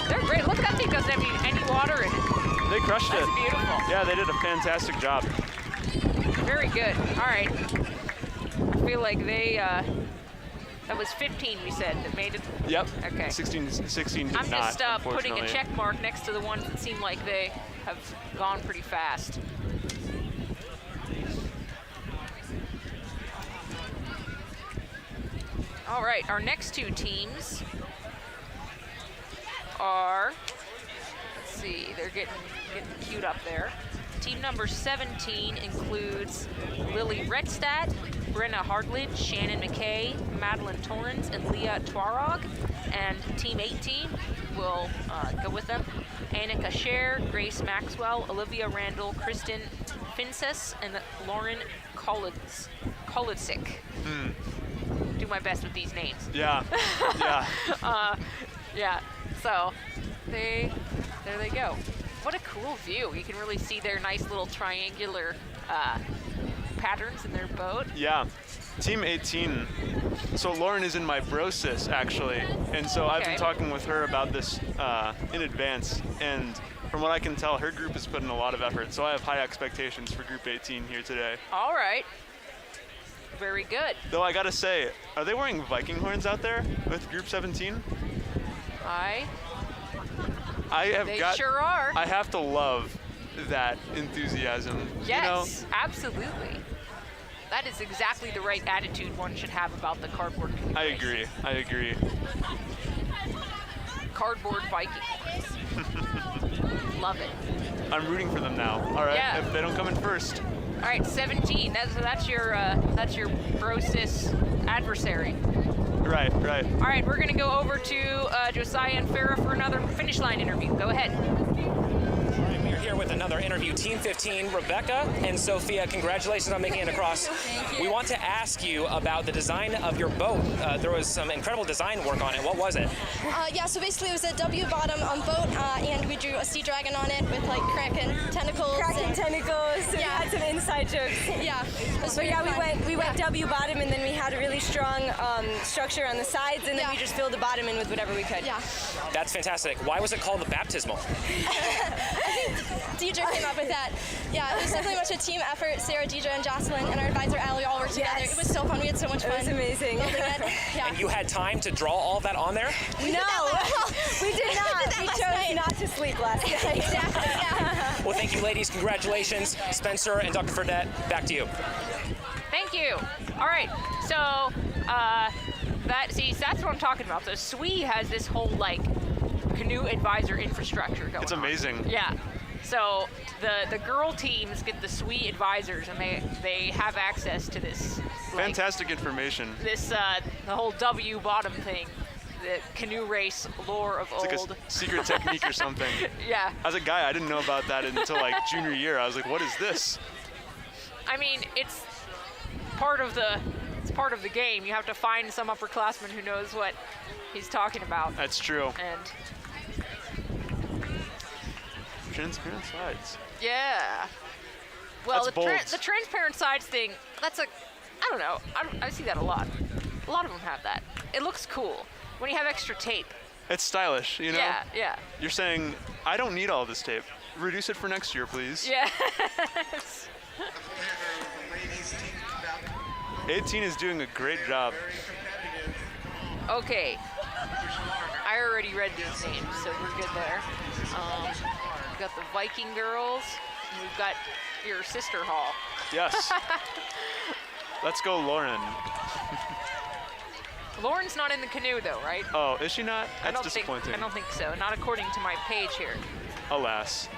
[SPEAKER 1] they're great. Look at that thing, doesn't have any water in it.
[SPEAKER 13] They crushed it.
[SPEAKER 1] That's beautiful.
[SPEAKER 13] Yeah, they did a fantastic job.
[SPEAKER 1] Very good. All right. I feel like they, that was 15 we said that made it.
[SPEAKER 13] Yep.
[SPEAKER 1] Okay.
[SPEAKER 13] 16 did
[SPEAKER 1] I'm
[SPEAKER 13] not,
[SPEAKER 1] just putting a
[SPEAKER 13] unfortunately.
[SPEAKER 1] check mark next to the ones that seem like they have gone pretty fast. All right, our next two teams are, let's see, they're getting queued up there. Team number 17 includes Lily Redstadt, Brenna Hartledge, Shannon McKay, Madeline Torrens, and Leah Twarog. And Team 18 will go with them. Annika Scher, Grace Maxwell, Olivia Randall, Kristen Finces, and Lauren Kolitzik. Do my best with these names.
[SPEAKER 13] Yeah, yeah.
[SPEAKER 1] Yeah, so there they go. What a cool view. You can really see their nice little triangular patterns in their boat.
[SPEAKER 13] Yeah. Team 18. So Lauren is in my brosis, actually. And so I've been talking with her about this in advance. And from what I can tell, her group has put in a lot of effort. So I have high expectations for Group 18 here today.
[SPEAKER 1] All right. Very good.
[SPEAKER 13] Though I gotta say, are they wearing Viking horns out there with Group 17?
[SPEAKER 1] They sure are.
[SPEAKER 13] I have to love that enthusiasm.
[SPEAKER 1] Yes,
[SPEAKER 13] you know?
[SPEAKER 1] Absolutely. That is exactly the right attitude one should have about the cardboard canoe
[SPEAKER 13] I
[SPEAKER 1] race.
[SPEAKER 13] agree. I agree.
[SPEAKER 1] Cardboard Viking horns. Love it.
[SPEAKER 13] I'm rooting for them now. All right.
[SPEAKER 1] Yeah.
[SPEAKER 13] If they don't come in first.
[SPEAKER 1] All right, 17. That's your brosis adversary.
[SPEAKER 13] Right, right.
[SPEAKER 1] All right, we're gonna go over to Josiah and Farah for another finish line interview. Go ahead.
[SPEAKER 3] We're here with another interview. Team 15, Rebecca and Sophia, congratulations on making it across.
[SPEAKER 15] Thank you.
[SPEAKER 3] We want to ask you about the design of your boat. There was some incredible design work on it. What was it?
[SPEAKER 15] Yeah, so basically it was a W bottom boat, and we drew a sea dragon on it with like kraken tentacles.
[SPEAKER 16] So we had some inside jokes.
[SPEAKER 15] Yeah.
[SPEAKER 16] But yeah, we went W bottom, and then we had a really strong structure on the sides, and then we just filled the bottom in with whatever we could.
[SPEAKER 15] Yeah.
[SPEAKER 3] That's fantastic. Why was it called the baptismal?
[SPEAKER 15] Deidre came up with that. Yeah, it was definitely much a team effort. Sarah, Deidre, and Jocelyn, and our advisor Allie all worked together. It was so fun. We had so much fun.
[SPEAKER 16] It was amazing.
[SPEAKER 15] Yeah.
[SPEAKER 3] And you had time to draw all that on there?
[SPEAKER 16] No, we did not. We chose not to sleep last night.
[SPEAKER 15] Exactly. Yeah.
[SPEAKER 3] Well, thank you, ladies. Congratulations. Spencer and Dr. Fredette, back to you.
[SPEAKER 1] Thank you. All right, so that's what I'm talking about. So SWE has this whole like canoe advisor infrastructure going.
[SPEAKER 13] It's amazing.
[SPEAKER 1] On. Yeah. So the girl teams get the SWE advisors, and they have access to this.
[SPEAKER 13] Fantastic information.
[SPEAKER 1] This the whole W bottom thing. the canoe race lore of
[SPEAKER 13] It's
[SPEAKER 1] old.
[SPEAKER 13] like a secret technique or something.
[SPEAKER 1] Yeah.
[SPEAKER 13] As a guy, I didn't know about that until like junior year. I was like, what is this?
[SPEAKER 1] I mean, it's part of the game. You have to find some upperclassman who knows what he's talking about.
[SPEAKER 13] That's true.
[SPEAKER 1] And
[SPEAKER 13] Transparent sides.
[SPEAKER 1] yeah. Well,
[SPEAKER 13] That's bold.
[SPEAKER 1] the transparent sides thing, that's I don't know. I see that a lot. A lot of them have that. It looks cool when you have extra tape.
[SPEAKER 13] It's stylish, you know?
[SPEAKER 1] Yeah, yeah.
[SPEAKER 13] You're saying, I don't need all this tape. Reduce it for next year, please.
[SPEAKER 1] Yes.
[SPEAKER 13] 18 is doing a great job.
[SPEAKER 1] Okay. I already read these names, so we're good there. We've got the Viking girls. And we've got your sister Hall.
[SPEAKER 13] Yes. Let's go, Lauren.
[SPEAKER 1] Lauren's not in the canoe, though, right?
[SPEAKER 13] Oh, is she not? That's disappointing.
[SPEAKER 1] I don't think so. Not according to my page here.
[SPEAKER 13] Alas.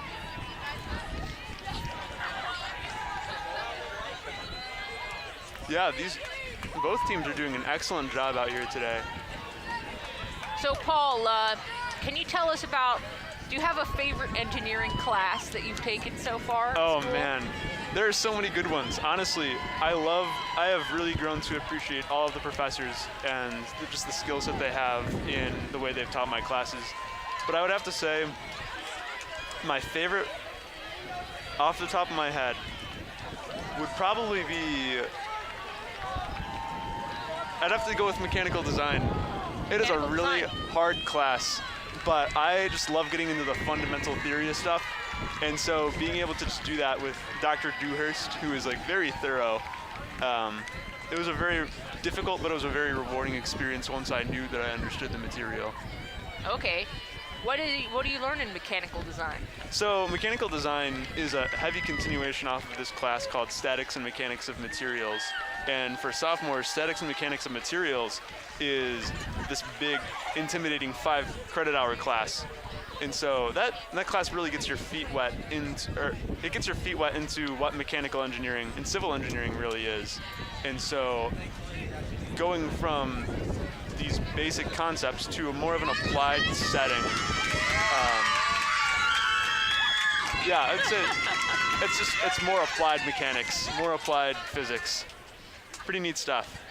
[SPEAKER 13] Yeah, both teams are doing an excellent job out here today.
[SPEAKER 1] So, Paul, can you tell us about, do you have a favorite engineering class that you've taken so far?
[SPEAKER 13] Oh man, there are so many good ones. Honestly, I have really grown to appreciate all of the professors and just the skills that they have in the way they've taught my classes. But I would have to say, my favorite, off the top of my head, would probably be, I'd have to go with mechanical design. It is a really hard class, but I just love getting into the fundamental theory of stuff. And so being able to just do that with Dr. Dewhurst, who is like very thorough, it was a very difficult, but it was a very rewarding experience once I knew that I understood the material.
[SPEAKER 1] Okay. What do you learn in mechanical design?
[SPEAKER 13] So mechanical design is a heavy continuation off of this class called Statics and Mechanics of Materials. And for sophomores, Statics and Mechanics of Materials is this big, intimidating 5-credit-hour class. And so that class really gets your feet wet into what mechanical engineering and civil engineering really is. And so going from these basic concepts to a more of an applied setting. Yeah, I'd say it's more applied mechanics, more applied physics. Pretty neat stuff.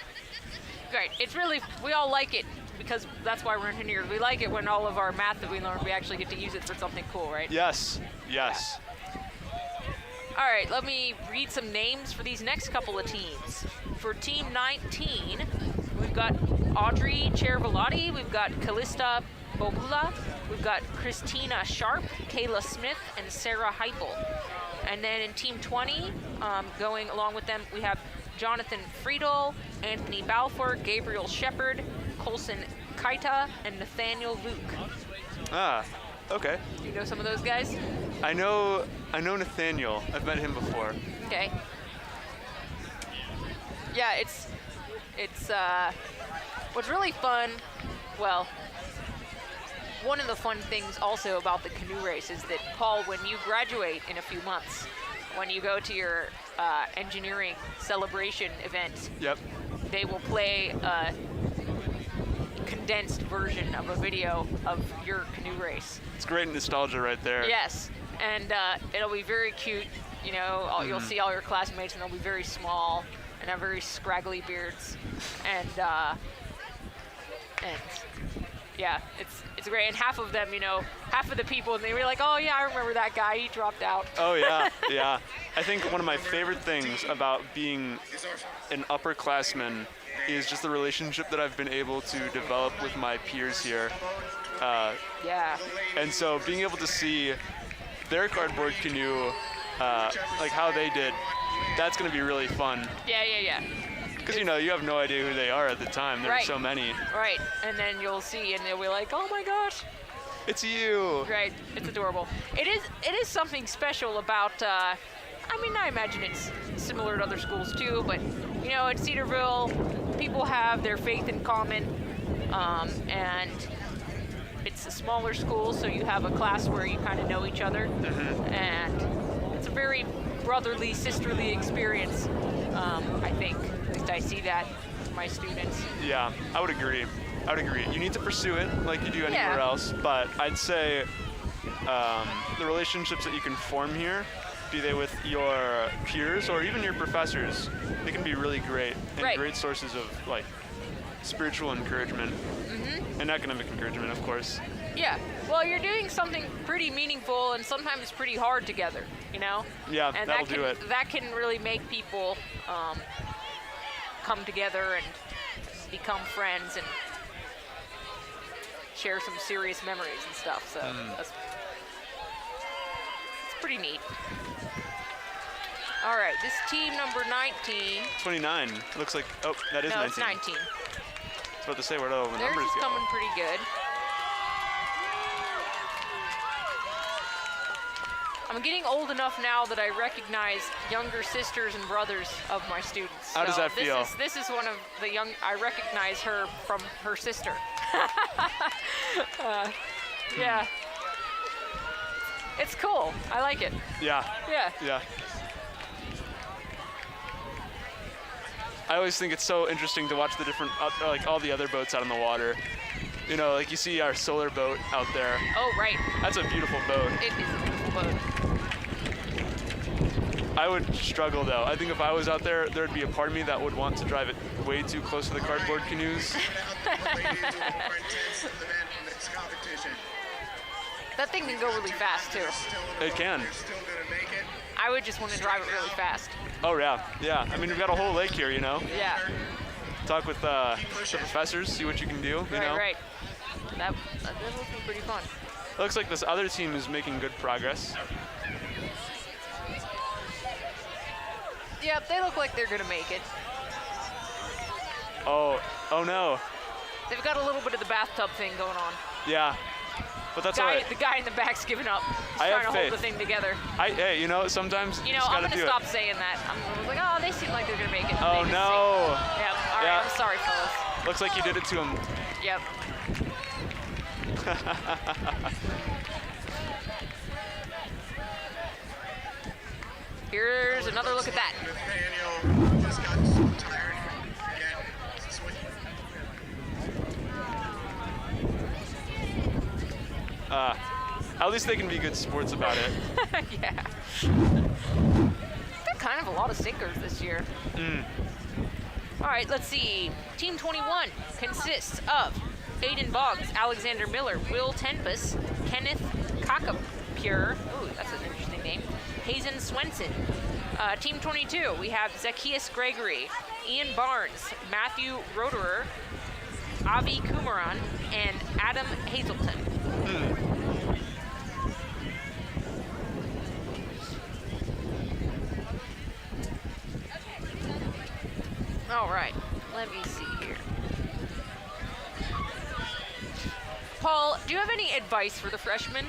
[SPEAKER 1] Great. It's really, we all like it because that's why we're engineers. We like it when all of our math that we learn, we actually get to use it for something cool, right?
[SPEAKER 13] Yes, yes.
[SPEAKER 1] All right, let me read some names for these next couple of teams. For Team 19, we've got Audrey Cervalotti, we've got Callista Bobula, we've got Christina Sharp, Kayla Smith, and Sarah Heipel. And then in Team 20, going along with them, we have Jonathan Friedel, Anthony Balfour, Gabriel Shepard, Colson Kaita, and Nathaniel Luke.
[SPEAKER 13] Ah, okay.
[SPEAKER 1] Do you know some of those guys?
[SPEAKER 13] I know Nathaniel. I've met him before.
[SPEAKER 1] Okay. Yeah, it's what's really fun. Well, one of the fun things also about the canoe race is that, Paul, when you graduate in a few months, when you go to your engineering celebration event,
[SPEAKER 13] yep,
[SPEAKER 1] they will play a condensed version of a video of your canoe race.
[SPEAKER 13] It's great nostalgia right there.
[SPEAKER 1] Yes, and it'll be very cute. You know, you'll see all your classmates, and they'll be very small and have very scraggly beards, and yeah, it's great. And half of them, you know, half of the people, they were like, oh yeah, I remember that guy. He dropped out.
[SPEAKER 13] Oh yeah, yeah. I think one of my favorite things about being an upperclassman is just the relationship that I've been able to develop with my peers here.
[SPEAKER 1] Yeah.
[SPEAKER 13] And so being able to see their cardboard canoe, like how they did, that's going to be really fun.
[SPEAKER 1] Yeah.
[SPEAKER 13] Because, you know, you have no idea who they are at the time. There are so many.
[SPEAKER 1] Right, and then you'll see, and they'll be like, oh my gosh.
[SPEAKER 13] It's you.
[SPEAKER 1] Right, it's adorable. It is something special about, I mean, I imagine it's similar to other schools too, but, you know, at Cedarville, people have their faith in common, and it's a smaller school, so you have a class where you kind of know each other, and it's a very brotherly, sisterly experience, I think. At least I see that with my students.
[SPEAKER 13] Yeah, I would agree. I would agree. You need to pursue it like you do anywhere else, but I'd say the relationships that you can form here, be they with your peers or even your professors, they can be really great and great sources of like spiritual encouragement and academic encouragement, of course.
[SPEAKER 1] Yeah. Well, you're doing something pretty meaningful and sometimes pretty hard together, you know?
[SPEAKER 13] Yeah,
[SPEAKER 1] and
[SPEAKER 13] that'll do it.
[SPEAKER 1] That can really make people come together and become friends and share some serious memories and stuff. So it's pretty neat. All right, this team number 19.
[SPEAKER 13] 29. Looks like, oh, that is 19.
[SPEAKER 1] No, it's 19.
[SPEAKER 13] I was about to say where all the
[SPEAKER 1] Theirs
[SPEAKER 13] numbers
[SPEAKER 1] is
[SPEAKER 13] go.
[SPEAKER 1] coming pretty good. I'm getting old enough now that I recognize younger sisters and brothers of my students.
[SPEAKER 13] How does that feel?
[SPEAKER 1] This is one of the young, I recognize her from her sister. Yeah. It's cool. I like it.
[SPEAKER 13] Yeah.
[SPEAKER 1] Yeah.
[SPEAKER 13] Yeah. I always think it's so interesting to watch the different, like all the other boats out on the water. You know, like you see our solar boat out there.
[SPEAKER 1] Oh, right.
[SPEAKER 13] That's a beautiful boat.
[SPEAKER 1] It is a beautiful boat.
[SPEAKER 13] I would struggle though. I think if I was out there, there'd be a part of me that would want to drive it way too close to the cardboard canoes.
[SPEAKER 1] That thing can go really fast too.
[SPEAKER 13] It can.
[SPEAKER 1] I would just want to drive it really fast.
[SPEAKER 13] Oh yeah, yeah. I mean, we've got a whole lake here, you know.
[SPEAKER 1] Yeah.
[SPEAKER 13] Talk with the professors, see what you can do. You know.
[SPEAKER 1] Right. That looks pretty fun.
[SPEAKER 13] It looks like this other team is making good progress.
[SPEAKER 1] Yep, they look like they're gonna make it.
[SPEAKER 13] Oh no.
[SPEAKER 1] They've got a little bit of the bathtub thing going on.
[SPEAKER 13] Yeah, but that's all right.
[SPEAKER 1] The guy in the back's giving up. He's
[SPEAKER 13] I
[SPEAKER 1] trying
[SPEAKER 13] have
[SPEAKER 1] to hold
[SPEAKER 13] faith.
[SPEAKER 1] the thing together.
[SPEAKER 13] Hey, you know, sometimes you just
[SPEAKER 1] I'm
[SPEAKER 13] gotta
[SPEAKER 1] gonna
[SPEAKER 13] do
[SPEAKER 1] stop
[SPEAKER 13] it.
[SPEAKER 1] saying that. I'm like, oh, they seem like they're gonna make it.
[SPEAKER 13] Oh
[SPEAKER 1] They just
[SPEAKER 13] no.
[SPEAKER 1] seem- Yep. All right. I'm sorry, fellas.
[SPEAKER 13] Looks like you did it to him.
[SPEAKER 1] Yep. Here's another look at that.
[SPEAKER 13] At least they can be good sports about it.
[SPEAKER 1] Yeah. Got kind of a lot of sinkers this year. All right, let's see. Team 21 consists of Aiden Boggs, Alexander Miller, Will Tempest, Kenneth Cockapure, ooh, that's an interesting name, Hazen Swenson. Team 22, we have Zacchaeus Gregory, Ian Barnes, Matthew Roderer, Avi Kumaran, and Adam Hazelton. All right, let me see here. Paul, do you have any advice for the freshmen?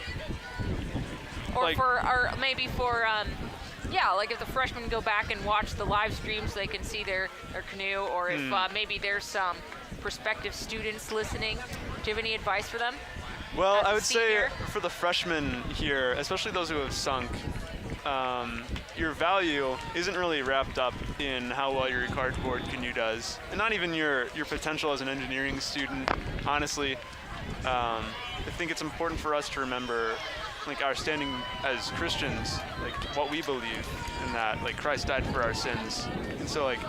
[SPEAKER 1] Or maybe for, yeah, like if the freshmen go back and watch the live stream so they can see their canoe, or if maybe there's some prospective students listening. Do you have any advice for them?
[SPEAKER 13] Well, I would say for the freshmen here, especially those who have sunk, your value isn't really wrapped up in how well your cardboard canoe does, and not even your potential as an engineering student. Honestly, I think it's important for us to remember, like, our standing as Christians, like what we believe in that, like Christ died for our sins, and so like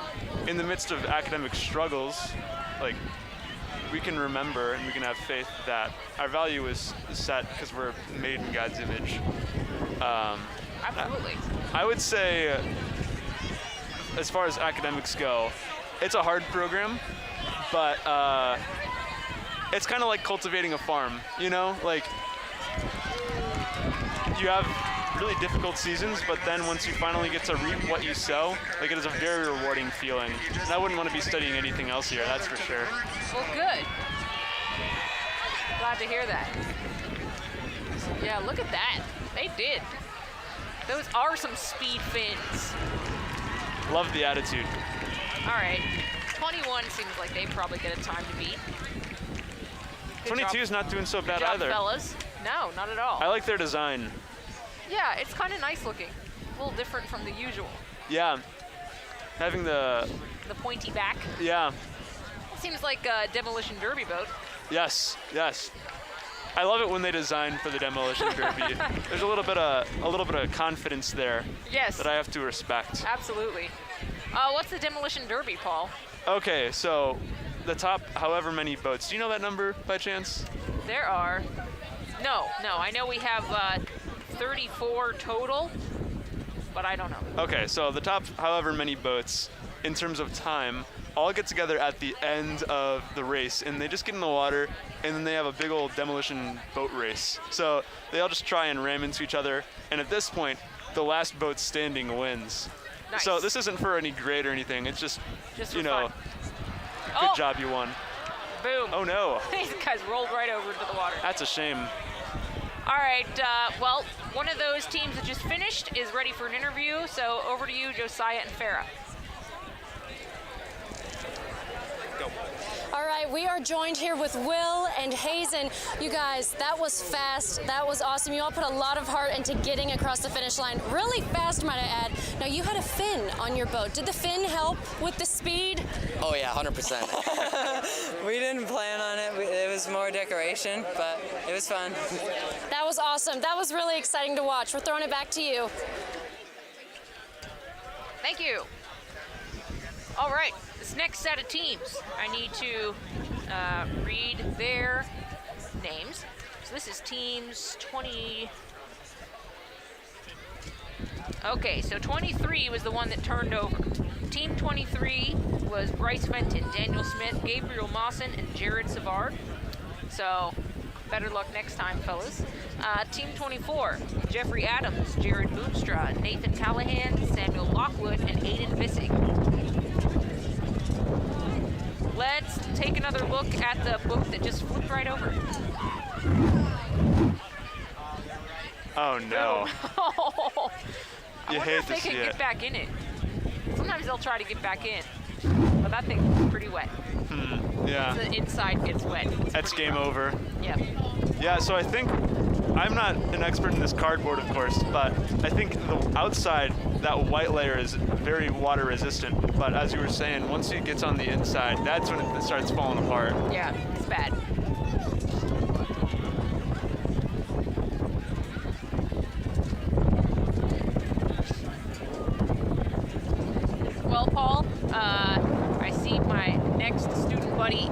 [SPEAKER 13] in the midst of academic struggles, like we can remember and we can have faith that our value is set because we're made in God's image.
[SPEAKER 1] Absolutely.
[SPEAKER 13] I would say, as far as academics go, it's a hard program, but it's kind of like cultivating a farm, you know? Like, you have really difficult seasons, but then once you finally get to reap what you sow, like, it is a very rewarding feeling. And I wouldn't want to be studying anything else here, that's for sure.
[SPEAKER 1] Well, good. Glad to hear that. Yeah, look at that. They did. Those are some speed fins.
[SPEAKER 13] Love the attitude.
[SPEAKER 1] All right. 21 seems like they probably get a time to beat.
[SPEAKER 13] 22 is not doing so bad
[SPEAKER 1] Good job,
[SPEAKER 13] either.
[SPEAKER 1] fellas. No, not at all.
[SPEAKER 13] I like their design.
[SPEAKER 1] Yeah, it's kind of nice looking. A little different from the usual.
[SPEAKER 13] Yeah. Having the
[SPEAKER 1] pointy back.
[SPEAKER 13] Yeah.
[SPEAKER 1] seems like a demolition derby boat.
[SPEAKER 13] Yes, yes. I love it when they design for the demolition derby. There's a little bit of confidence there.
[SPEAKER 1] Yes.
[SPEAKER 13] That I have to respect.
[SPEAKER 1] Absolutely. What's the demolition derby, Paul?
[SPEAKER 13] Okay, so the top however many boats. Do you know that number by chance?
[SPEAKER 1] There are. No. I know we have 34 total, but I don't know.
[SPEAKER 13] Okay, so the top however many boats in terms of time all get together at the end of the race, and they just get in the water, and then they have a big old demolition boat race. So they all just try and ram into each other, and at this point, the last boat standing wins.
[SPEAKER 1] Nice.
[SPEAKER 13] So this isn't for any grade or anything. It's just you know,
[SPEAKER 1] fun.
[SPEAKER 13] good job, you won.
[SPEAKER 1] Boom.
[SPEAKER 13] Oh no.
[SPEAKER 1] These guys rolled right over into the water.
[SPEAKER 13] That's a shame.
[SPEAKER 1] All right, well, one of those teams that just finished is ready for an interview, so over to you, Josiah and Farah.
[SPEAKER 4] All right, we are joined here with Will and Hazen. You guys, that was fast. That was awesome. You all put a lot of heart into getting across the finish line. Really fast, might I add. Now, you had a fin on your boat. Did the fin help with the speed?
[SPEAKER 17] Oh, yeah, 100%. We didn't plan on it. It was more decoration, but it was fun.
[SPEAKER 4] That was awesome. That was really exciting to watch. We're throwing it back to you.
[SPEAKER 1] Thank you. All right, this next set of teams, I need to read their names. So this is teams 20. Okay, so 23 was the one that turned over. Team 23 was Bryce Fenton, Daniel Smith, Gabriel Mawson, and Jared Savard. So better luck next time, fellas. Team 24, Jeffrey Adams, Jared Boomstra, Nathan Callahan, Samuel Lockwood, and Aiden Bissig. Let's take another look at the boat that just flipped right over.
[SPEAKER 13] Oh no.
[SPEAKER 1] I wonder if they can get back in it. Sometimes they'll try to get back in, but that thing's pretty wet.
[SPEAKER 13] Yeah.
[SPEAKER 1] The inside gets wet.
[SPEAKER 13] That's game over.
[SPEAKER 1] Yep.
[SPEAKER 13] Yeah, so I think, I'm not an expert in this cardboard, of course, but I think the outside, that white layer is very water resistant. But as you were saying, once it gets on the inside, that's when it starts falling apart.
[SPEAKER 1] Yeah, it's bad. Well, Paul, I see my next student buddy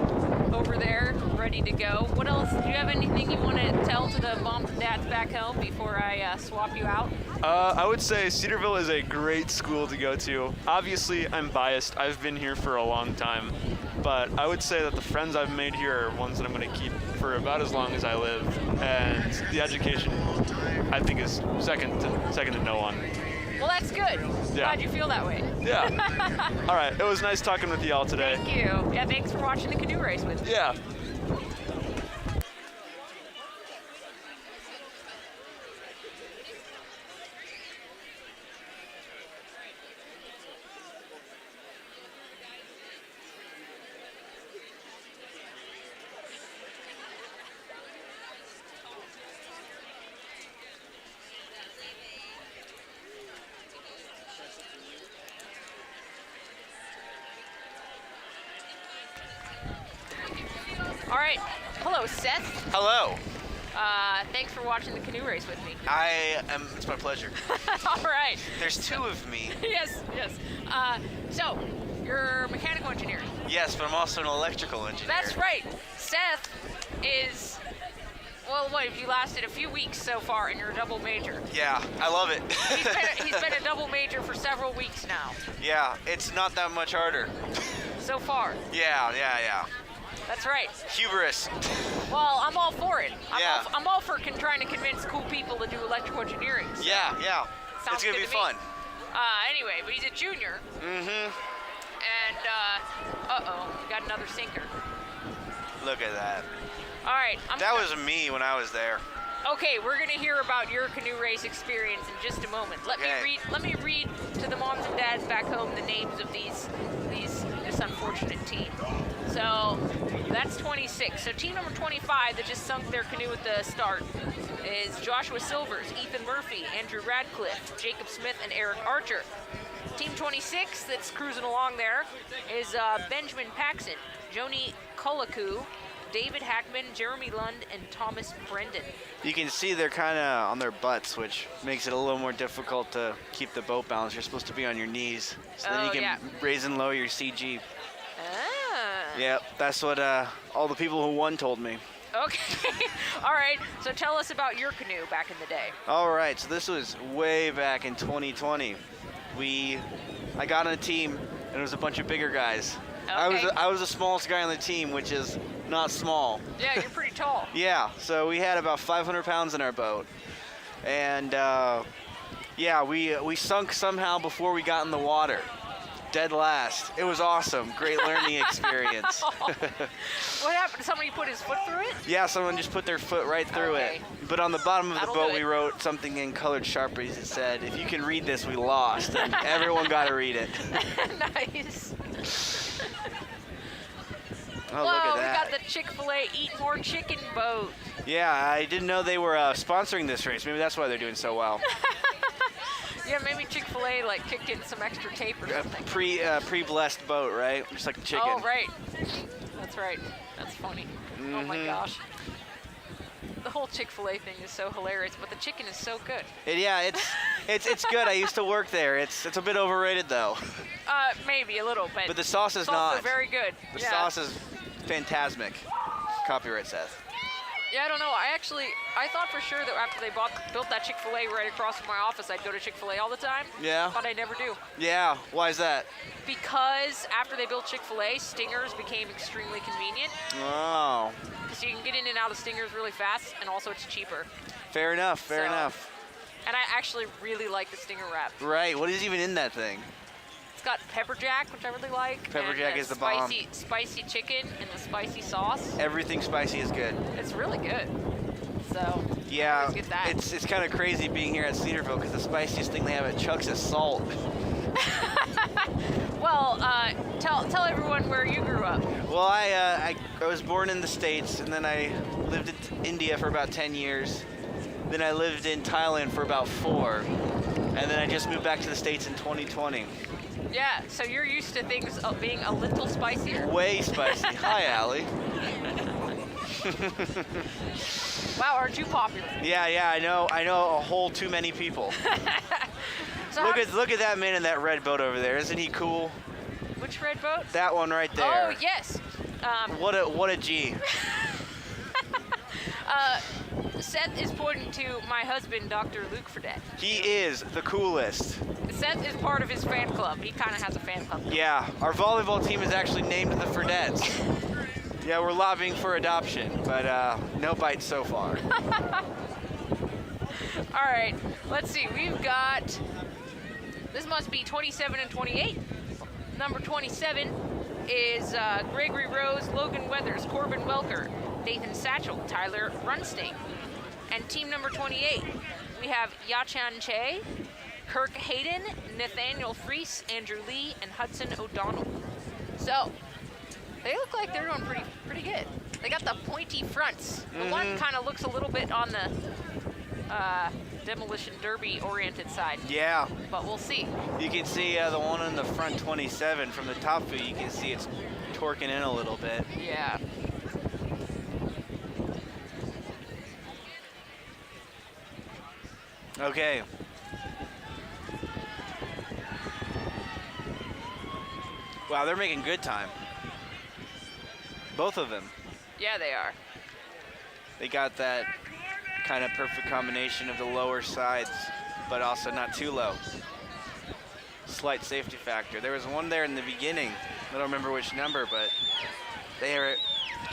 [SPEAKER 1] over there ready to go. What else? Do you have anything you want to tell to the moms and dads back home before I swap you out?
[SPEAKER 13] I would say Cedarville is a great school to go to. Obviously, I'm biased. I've been here for a long time. But I would say that the friends I've made here are ones that I'm going to keep for about as long as I live. And the education, I think, is second to no one.
[SPEAKER 1] Well, that's good.
[SPEAKER 13] Yeah.
[SPEAKER 1] Glad you feel that way.
[SPEAKER 13] Yeah. All right. It was nice talking with y'all today.
[SPEAKER 1] Thank you. Yeah, thanks for watching the canoe race with me.
[SPEAKER 13] Yeah.
[SPEAKER 1] All right. Hello, Seth.
[SPEAKER 18] Hello.
[SPEAKER 1] Thanks for watching the canoe race with me.
[SPEAKER 18] It's my pleasure.
[SPEAKER 1] All right.
[SPEAKER 18] There's two of me.
[SPEAKER 1] Yes. So, you're mechanical engineer.
[SPEAKER 18] Yes, but I'm also an electrical engineer.
[SPEAKER 1] That's right. Seth is, well, what, you lasted a few weeks so far and you're a double major.
[SPEAKER 18] Yeah, I love it.
[SPEAKER 1] He's been a double major for several weeks now.
[SPEAKER 18] Yeah, it's not that much harder.
[SPEAKER 1] So far.
[SPEAKER 18] Yeah.
[SPEAKER 1] That's right.
[SPEAKER 18] Hubris.
[SPEAKER 1] Well, I'm all for it.
[SPEAKER 18] Yeah.
[SPEAKER 1] I'm all for trying to convince cool people to do electrical engineering. So
[SPEAKER 18] Yeah.
[SPEAKER 1] Sounds
[SPEAKER 18] It's gonna
[SPEAKER 1] good
[SPEAKER 18] be
[SPEAKER 1] to me.
[SPEAKER 18] fun.
[SPEAKER 1] Anyway, but he's a junior.
[SPEAKER 18] Mm-hmm.
[SPEAKER 1] And, we got another sinker.
[SPEAKER 18] Look at that.
[SPEAKER 1] All right.
[SPEAKER 18] That was me when I was there.
[SPEAKER 1] Okay, we're gonna hear about your canoe race experience in just a moment. Let me read to the moms and dads back home the names of this unfortunate team. So that's 26. So team number 25 that just sunk their canoe at the start is Joshua Silvers, Ethan Murphy, Andrew Radcliffe, Jacob Smith, and Eric Archer. Team 26 that's cruising along there is Benjamin Paxson, Joni Kolaku, David Hackman, Jeremy Lund, and Thomas Brendan.
[SPEAKER 19] You can see they're kind of on their butts, which makes it a little more difficult to keep the boat balance. You're supposed to be on your knees, so then you can raise and lower your CG.
[SPEAKER 1] Ah.
[SPEAKER 19] Yep, that's what all the people who won told me.
[SPEAKER 1] Okay. All right. So tell us about your canoe back in the day.
[SPEAKER 19] All right, so this was way back in 2020. I got on a team, and it was a bunch of bigger guys.
[SPEAKER 1] Okay.
[SPEAKER 19] I was the smallest guy on the team, which is not small.
[SPEAKER 1] Yeah, you're pretty tall.
[SPEAKER 19] Yeah, so we had about 500 pounds in our boat. And yeah, we sunk somehow before we got in the water. Dead last. It was awesome. Great learning experience.
[SPEAKER 1] What happened? Somebody put his foot through it?
[SPEAKER 19] Yeah, someone just put their foot right through it. But on the bottom of the boat, we wrote something in colored Sharpies that said, "If you can read this, we lost." And everyone got to read it.
[SPEAKER 1] Nice.
[SPEAKER 19] Oh, look at that.
[SPEAKER 1] We got the Chick-fil-A Eat More Chicken boat.
[SPEAKER 19] Yeah, I didn't know they were sponsoring this race. Maybe that's why they're doing so well.
[SPEAKER 1] Yeah, maybe Chick-fil-A like kicked in some extra tape or something.
[SPEAKER 19] Pre-blessed boat, right? Just like the chicken.
[SPEAKER 1] Oh, right. That's right. That's funny. Oh my gosh. The whole Chick-fil-A thing is so hilarious, but the chicken is so good.
[SPEAKER 19] Yeah, it's good. I used to work there. It's a bit overrated though.
[SPEAKER 1] Maybe a little bit.
[SPEAKER 19] But the sauce is
[SPEAKER 1] it's also
[SPEAKER 19] not.
[SPEAKER 1] very good.
[SPEAKER 19] The sauce is fantastic. Copyright says.
[SPEAKER 1] Yeah, I don't know. I thought for sure that after they built that Chick-fil-A right across from my office, I'd go to Chick-fil-A all the time.
[SPEAKER 19] Yeah.
[SPEAKER 1] But I never do.
[SPEAKER 19] Yeah. Why is that?
[SPEAKER 1] Because after they built Chick-fil-A, Stingers became extremely convenient.
[SPEAKER 19] Oh.
[SPEAKER 1] Because you can get in and out of Stingers really fast, and also it's cheaper.
[SPEAKER 19] Fair enough. Fair enough.
[SPEAKER 1] And I actually really like the Stinger wrap.
[SPEAKER 19] Right. What is even in that thing?
[SPEAKER 1] It's got pepper jack, which I really like.
[SPEAKER 19] Pepper jack is the bomb.
[SPEAKER 1] Spicy chicken and the spicy sauce.
[SPEAKER 19] Everything spicy is good.
[SPEAKER 1] It's really good. So
[SPEAKER 19] yeah,
[SPEAKER 1] get that.
[SPEAKER 19] It's kind of crazy being here at Cedarville because the spiciest thing they have at Chuck's is salt.
[SPEAKER 1] Well, tell everyone where you grew up.
[SPEAKER 19] Well, I was born in the States, and then I lived in India for about 10 years. Then I lived in Thailand for about 4, and then I just moved back to the States in 2020.
[SPEAKER 1] Yeah, so you're used to things being a little spicier.
[SPEAKER 19] Way spicy. Hi, Allie.
[SPEAKER 1] Wow, aren't you popular?
[SPEAKER 19] Yeah, I know a whole too many people.
[SPEAKER 1] So
[SPEAKER 19] look at that man in that red boat over there. Isn't he cool?
[SPEAKER 1] Which red boat?
[SPEAKER 19] That one right there.
[SPEAKER 1] Oh, yes.
[SPEAKER 19] What a G.
[SPEAKER 1] Seth is pointing to my husband, Dr. Luke Fredette.
[SPEAKER 19] He is the coolest.
[SPEAKER 1] Seth is part of his fan club. He kind of has a fan club.
[SPEAKER 19] Yeah, our volleyball team is actually named the Fredettes. Yeah, we're lobbying for adoption, but no bites so far.
[SPEAKER 1] All right, let's see. We've got, this must be 27 and 28. Number 27 is Gregory Rose, Logan Weathers, Corbin Welker, Nathan Satchel, Tyler Runstein. And team number 28, we have Yachan Che, Kirk Hayden, Nathaniel Freese, Andrew Lee, and Hudson O'Donnell. So, they look like they're doing pretty good. They got the pointy fronts. The one kind of looks a little bit on the demolition derby oriented side.
[SPEAKER 19] Yeah.
[SPEAKER 1] But we'll see.
[SPEAKER 19] You can see the one in the front 27 from the top view. You can see it's torquing in a little bit.
[SPEAKER 1] Yeah.
[SPEAKER 19] Okay. Wow, they're making good time. Both of them.
[SPEAKER 1] Yeah, they are.
[SPEAKER 19] They got that kind of perfect combination of the lower sides, but also not too low. Slight safety factor. There was one there in the beginning. I don't remember which number, but they were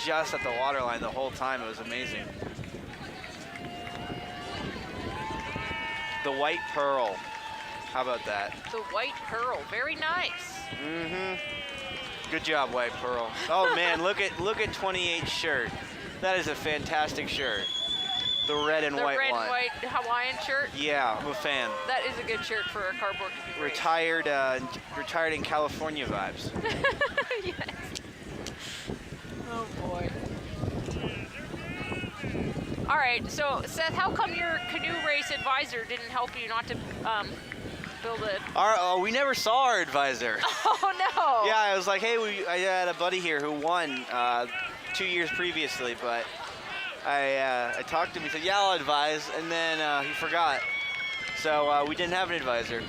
[SPEAKER 19] just at the waterline the whole time. It was amazing. The White Pearl. How about that?
[SPEAKER 1] The White Pearl. Very nice.
[SPEAKER 19] Good job, White Pearl. Oh man, look at 28's shirt. That is a fantastic shirt. The red and white
[SPEAKER 1] one. The red
[SPEAKER 19] one.
[SPEAKER 1] and white Hawaiian shirt?
[SPEAKER 19] Yeah, I'm a fan.
[SPEAKER 1] That is a good shirt for a cardboard canoe race.
[SPEAKER 19] Retired in California vibes.
[SPEAKER 1] Yes. Oh boy. All right, so Seth, how come your canoe race advisor didn't help you not to build it?
[SPEAKER 19] We never saw our advisor.
[SPEAKER 1] Oh no.
[SPEAKER 19] Yeah, I was like, hey, I had a buddy here who won 2 years previously, but I talked to him. He said, yeah, I'll advise, and then he forgot. So we didn't have an advisor.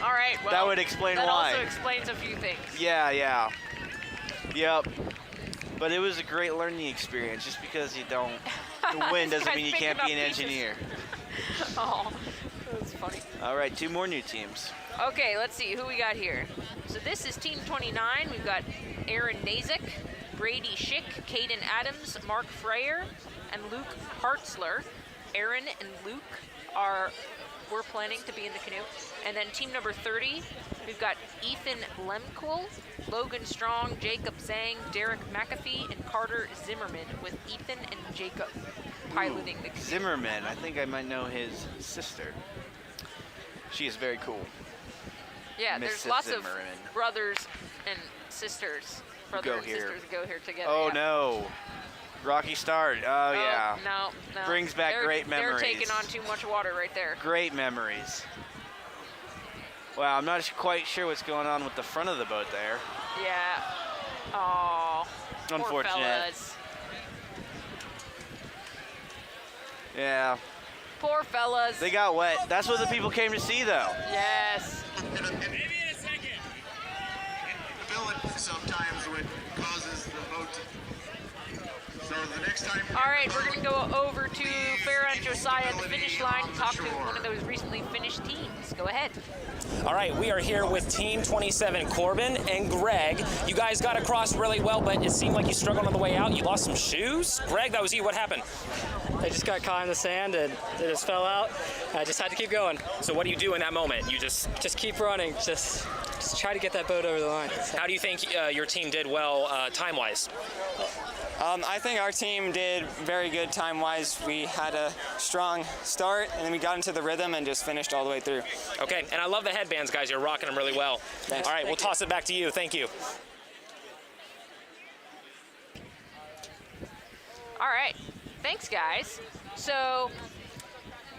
[SPEAKER 1] All right. Well,
[SPEAKER 19] that would explain
[SPEAKER 1] that
[SPEAKER 19] why.
[SPEAKER 1] That also explains a few things.
[SPEAKER 19] Yeah. Yep. But it was a great learning experience. Just because you don't win doesn't mean you can't be an engineer.
[SPEAKER 1] Oh, that's funny.
[SPEAKER 19] All right, 2 more new teams.
[SPEAKER 1] Okay, let's see who we got here. So this is Team 29. We've got Aaron Nazik, Brady Schick, Caden Adams, Mark Freyer, and Luke Hartzler. Aaron and Luke we're planning to be in the canoe. And then team number 30, we've got Ethan Lemkuhl, Logan Strong, Jacob Zhang, Derek McAfee, and Carter Zimmerman, with Ethan and Jacob piloting the canoe.
[SPEAKER 19] Zimmerman, I think I might know his sister. She is very cool.
[SPEAKER 1] Yeah,
[SPEAKER 19] Miss
[SPEAKER 1] there's lots
[SPEAKER 19] Zimmerman.
[SPEAKER 1] of brothers and sisters. Brothers and sisters go here together.
[SPEAKER 19] Oh
[SPEAKER 1] yeah.
[SPEAKER 19] no. Rocky Start. Oh yeah.
[SPEAKER 1] No.
[SPEAKER 19] Brings back great memories.
[SPEAKER 1] They're taking on too much water right there.
[SPEAKER 19] Great memories. Wow, I'm not quite sure what's going on with the front of the boat there.
[SPEAKER 1] Yeah. Oh.
[SPEAKER 19] Unfortunate.
[SPEAKER 1] Poor fellas.
[SPEAKER 19] Yeah.
[SPEAKER 1] Poor fellas.
[SPEAKER 19] They got wet. That's what the people came to see, though.
[SPEAKER 1] Yes.
[SPEAKER 6] Maybe in a second. The billet sometimes what causes the boat to... So the next time...
[SPEAKER 1] All right, we're going to go over to Farah and Josiah at the finish line and talk to one of those recently finished teams. Go ahead.
[SPEAKER 3] All right, we are here with Team 27, Corbin and Greg. You guys got across really well, but it seemed like you struggled on the way out. You lost some shoes? Greg, that was you. What happened?
[SPEAKER 12] They just got caught in the sand and they just fell out. I just had to keep going.
[SPEAKER 3] So what do you do in that moment? You
[SPEAKER 12] just keep running. Just try to get that boat over the line.
[SPEAKER 3] How do you think your team did well time-wise?
[SPEAKER 20] I think our team did very good time-wise. We had a strong start, and then we got into the rhythm and just finished all the way through.
[SPEAKER 3] Okay, and I love the headbands, guys. You're rocking them really well.
[SPEAKER 20] Thanks.
[SPEAKER 3] All right, we'll toss it back to you. Thank you.
[SPEAKER 1] All right. Thanks, guys. So,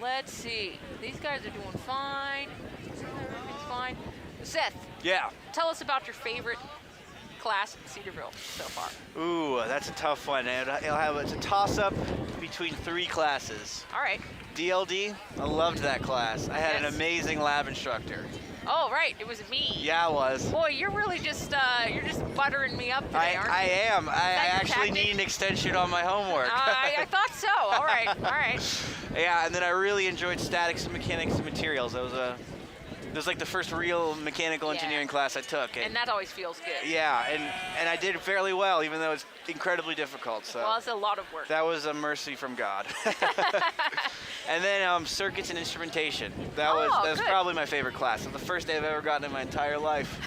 [SPEAKER 1] let's see. These guys are doing fine. Everything's fine. Seth.
[SPEAKER 19] Yeah.
[SPEAKER 1] Tell us about your favorite class in Cedarville so far.
[SPEAKER 19] Ooh, that's a tough one. It's a toss-up between 3 classes.
[SPEAKER 1] All right.
[SPEAKER 19] DLD, I loved that class. I had an amazing lab instructor.
[SPEAKER 1] Oh, right. It was me.
[SPEAKER 19] Yeah, it was.
[SPEAKER 1] Boy, you're really just buttering me up today, aren't you?
[SPEAKER 19] I am. I actually need an extension on my homework.
[SPEAKER 1] I thought so. All right. All right.
[SPEAKER 19] Yeah, and then I really enjoyed statics and mechanics and materials. That was like the first real mechanical engineering class I took.
[SPEAKER 1] And that always feels good.
[SPEAKER 19] Yeah, and I did fairly well, even though it's incredibly difficult. So
[SPEAKER 1] well, it's a lot of work.
[SPEAKER 19] That was a mercy from God. And then circuits and instrumentation. That was probably my favorite class. It was the first day I've ever gotten in my entire life.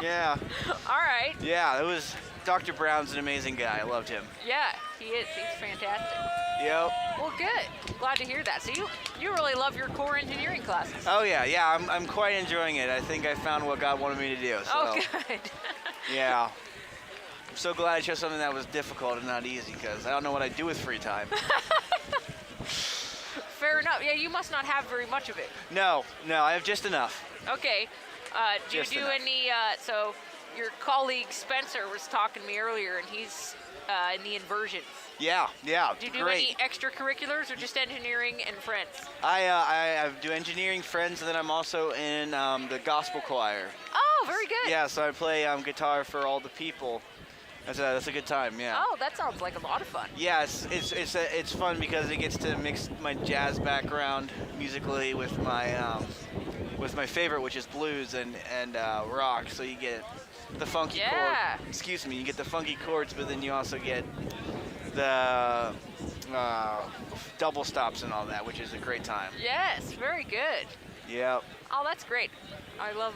[SPEAKER 19] Yeah.
[SPEAKER 1] All right.
[SPEAKER 19] Yeah, it was. Dr. Brown's an amazing guy. I loved him.
[SPEAKER 1] Yeah, he is. He's fantastic.
[SPEAKER 19] Yep.
[SPEAKER 1] Well, good. Glad to hear that. So you really love your core engineering classes.
[SPEAKER 19] Oh yeah. I'm quite enjoying it. I think I found what God wanted me to do. So.
[SPEAKER 1] Oh, good.
[SPEAKER 19] Yeah. I'm so glad I chose something that was difficult and not easy, because I don't know what I'd do with free time.
[SPEAKER 1] Fair enough. Yeah, you must not have very much of it.
[SPEAKER 19] No, I have just enough.
[SPEAKER 1] Okay. Do you do any, so your colleague Spencer was talking to me earlier, and he's in the inversions.
[SPEAKER 19] Yeah,
[SPEAKER 1] Do you do
[SPEAKER 19] great.
[SPEAKER 1] any extracurriculars or just engineering and friends?
[SPEAKER 19] I do engineering friends, and then I'm also in the gospel choir.
[SPEAKER 1] Oh, very good.
[SPEAKER 19] Yeah, so I play guitar for all the people. That's a good time, yeah.
[SPEAKER 1] Oh, that sounds like a lot of fun.
[SPEAKER 19] Yeah, it's fun because it gets to mix my jazz background musically with my favorite, which is blues and rock. So you get the funky chords. Excuse me, you get the funky chords, but then you also get the double stops and all that, which is a great time.
[SPEAKER 1] Yes, very good.
[SPEAKER 19] Yep.
[SPEAKER 1] Oh, that's great. I love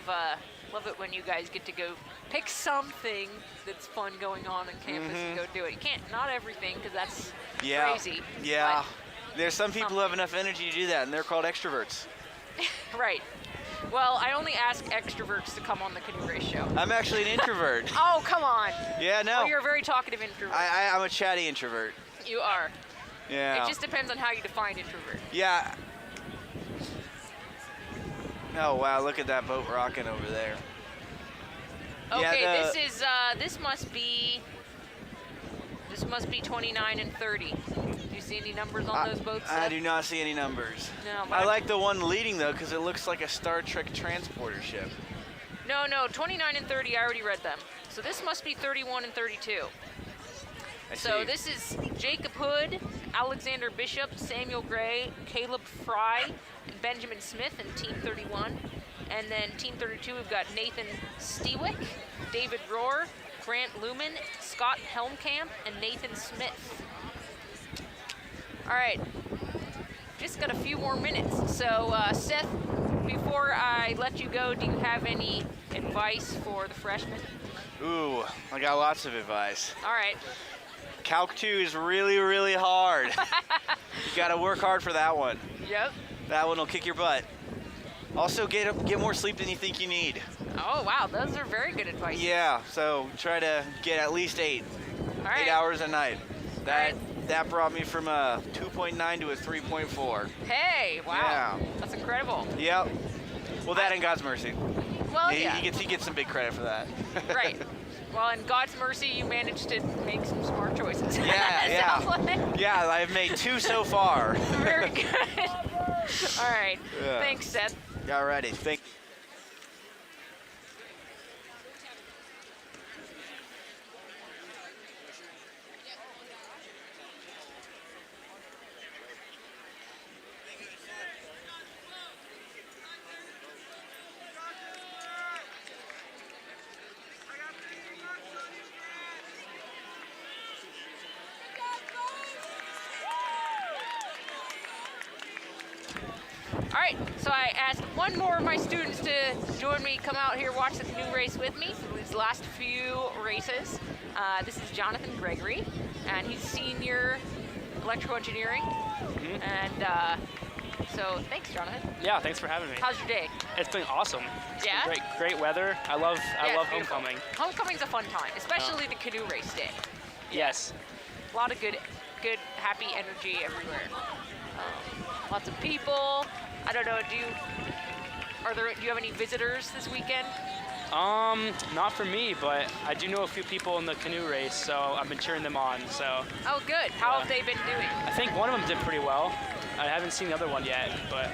[SPEAKER 1] it when you guys get to go pick something that's fun going on in campus and go do it. You can't, not everything, because that's crazy.
[SPEAKER 19] Yeah. There's some people who have enough energy to do that, and they're called extroverts.
[SPEAKER 1] Right. Well, I only ask extroverts to come on the Canoe Race show.
[SPEAKER 19] I'm actually an introvert.
[SPEAKER 1] Oh, come on.
[SPEAKER 19] Yeah, no.
[SPEAKER 1] Oh, you're a very talkative introvert.
[SPEAKER 19] I'm a chatty introvert.
[SPEAKER 1] You are.
[SPEAKER 19] Yeah.
[SPEAKER 1] It just depends on how you define introvert.
[SPEAKER 19] Yeah. Oh wow, look at that boat rocking over there.
[SPEAKER 1] Okay,
[SPEAKER 19] Yeah,
[SPEAKER 1] this must be 29 and 30. Do you see any numbers on those boats?
[SPEAKER 19] I do not see any numbers.
[SPEAKER 1] No, but
[SPEAKER 19] I like the one leading though, because it looks like a Star Trek transporter ship.
[SPEAKER 1] No, 29 and 30, I already read them. So this must be 31 and 32. So
[SPEAKER 19] see.
[SPEAKER 1] this is Jacob Hood, Alexander Bishop, Samuel Gray, Caleb Fry, and Benjamin Smith in Team 31. And then Team 32, we've got Nathan Stewick, David Rohr, Grant Lumen, Scott Helmkamp, and Nathan Smith. All right, just got a few more minutes. So Seth, before I let you go, do you have any advice for the freshmen?
[SPEAKER 19] Ooh, I got lots of advice.
[SPEAKER 1] All right.
[SPEAKER 19] Calc 2 is really, really hard. You got to work hard for that one.
[SPEAKER 1] Yep.
[SPEAKER 19] That one will kick your butt. Also, get more sleep than you think you need.
[SPEAKER 1] Oh, wow, those are very good advice.
[SPEAKER 19] Yeah, so try to get at least 8.
[SPEAKER 1] All right.
[SPEAKER 19] 8 hours a night. That brought me from a 2.9 to a 3.4.
[SPEAKER 1] Hey, wow.
[SPEAKER 19] Yeah.
[SPEAKER 1] That's incredible.
[SPEAKER 19] Yep. Well, that and God's mercy.
[SPEAKER 1] Well,
[SPEAKER 19] he
[SPEAKER 1] yeah.
[SPEAKER 19] gets some big credit for that.
[SPEAKER 1] Right. Well, in God's mercy, you managed to make some smart choices.
[SPEAKER 19] Yeah.
[SPEAKER 1] Like.
[SPEAKER 19] Yeah, I've made 2 so far.
[SPEAKER 1] Very good. All right.
[SPEAKER 19] Yeah.
[SPEAKER 1] Thanks, Seth.
[SPEAKER 19] Alrighty. Thank you.
[SPEAKER 1] All right, so I asked one more of my students to join me, come out here, watch the canoe race with me for these last few races. This is Jonathan Gregory, and he's senior electrical engineering. And so thanks, Jonathan.
[SPEAKER 21] Yeah, thanks for having me.
[SPEAKER 1] How's your day?
[SPEAKER 21] It's been awesome. It's
[SPEAKER 1] Yeah?
[SPEAKER 21] been great weather. I love
[SPEAKER 1] Beautiful.
[SPEAKER 21] homecoming.
[SPEAKER 1] Homecoming's a fun time, especially the canoe race day.
[SPEAKER 21] Yes.
[SPEAKER 1] A lot of good, happy energy everywhere. Lots of people. I don't know. Do you have any visitors this weekend?
[SPEAKER 21] Not for me, but I do know a few people in the canoe race, so I've been cheering them on. So.
[SPEAKER 1] Oh, good. How have they been doing?
[SPEAKER 21] I think one of them did pretty well. I haven't seen the other one yet, but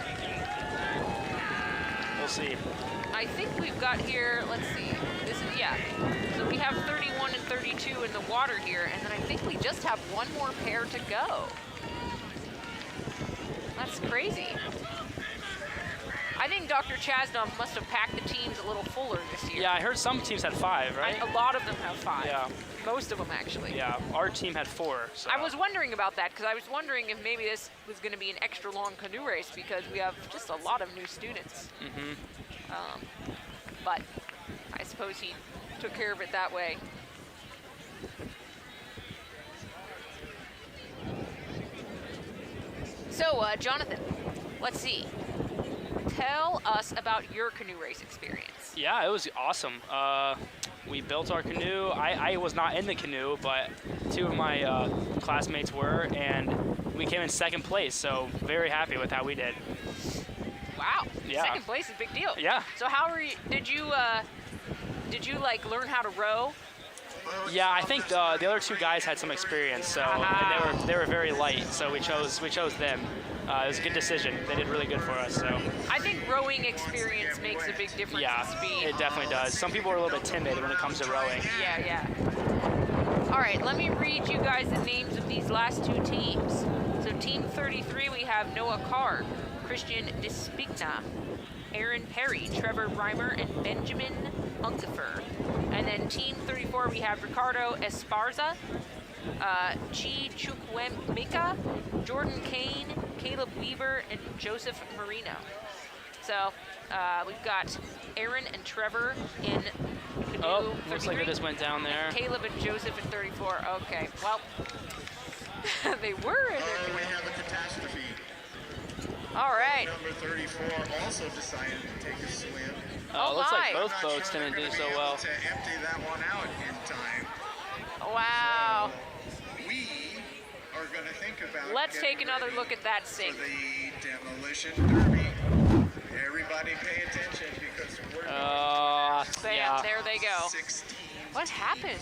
[SPEAKER 21] we'll see.
[SPEAKER 1] I think we've got here. Let's see. This is So we have 31 and 32 in the water here, and then I think we just have one more pair to go. That's crazy. I think Dr. Chasdom must have packed the teams a little fuller this year.
[SPEAKER 21] Yeah, I heard some teams had 5, right?
[SPEAKER 1] A lot of them have 5.
[SPEAKER 21] Yeah.
[SPEAKER 1] Most of them, actually.
[SPEAKER 21] Yeah, our team had 4. So.
[SPEAKER 1] I was wondering about that because I was wondering if maybe this was going to be an extra long canoe race because we have just a lot of new students. But I suppose he took care of it that way. So, Jonathan, let's see. Tell us about your canoe race experience.
[SPEAKER 21] Yeah, it was awesome. We built our canoe. I was not in the canoe, but 2 of my classmates were, and we came in 2nd place, so very happy with how we did.
[SPEAKER 1] Wow,
[SPEAKER 21] Yeah.
[SPEAKER 1] 2nd place is a big deal.
[SPEAKER 21] Yeah.
[SPEAKER 1] So how were you, did you like learn how to row?
[SPEAKER 21] Yeah, I think the other 2 guys had some experience, so and they were very light, so we chose them. It was a good decision. They did really good for us. So
[SPEAKER 1] I think rowing experience makes a big difference in speed.
[SPEAKER 21] It definitely does. Some people are a little bit timid when it comes to rowing.
[SPEAKER 1] Yeah. All right, let me read you guys the names of these last 2 teams. So Team 33, we have Noah Carr, Christian Despigna, Aaron Perry, Trevor Reimer, and Benjamin Unkefer. And then Team 34, we have Ricardo Esparza, Chi Chukwemeka, Jordan Kane, Caleb Weaver, and Joseph Marino. So we've got Aaron and Trevor in canoe 33.
[SPEAKER 21] Looks like it just went down there.
[SPEAKER 1] Caleb and Joseph in 34. Okay, well, they were in there.
[SPEAKER 6] We have a catastrophe.
[SPEAKER 1] All right.
[SPEAKER 6] Number 34 also decided to take a swim.
[SPEAKER 21] Oh, looks like both boats didn't do so well.
[SPEAKER 6] To empty that one out in time.
[SPEAKER 1] Wow.
[SPEAKER 6] So we are going to think about.
[SPEAKER 1] Let's take another look at that sink.
[SPEAKER 6] The demolition derby. There Everybody pay attention because we're
[SPEAKER 1] Bam,
[SPEAKER 21] yeah.
[SPEAKER 1] there they go. What happened?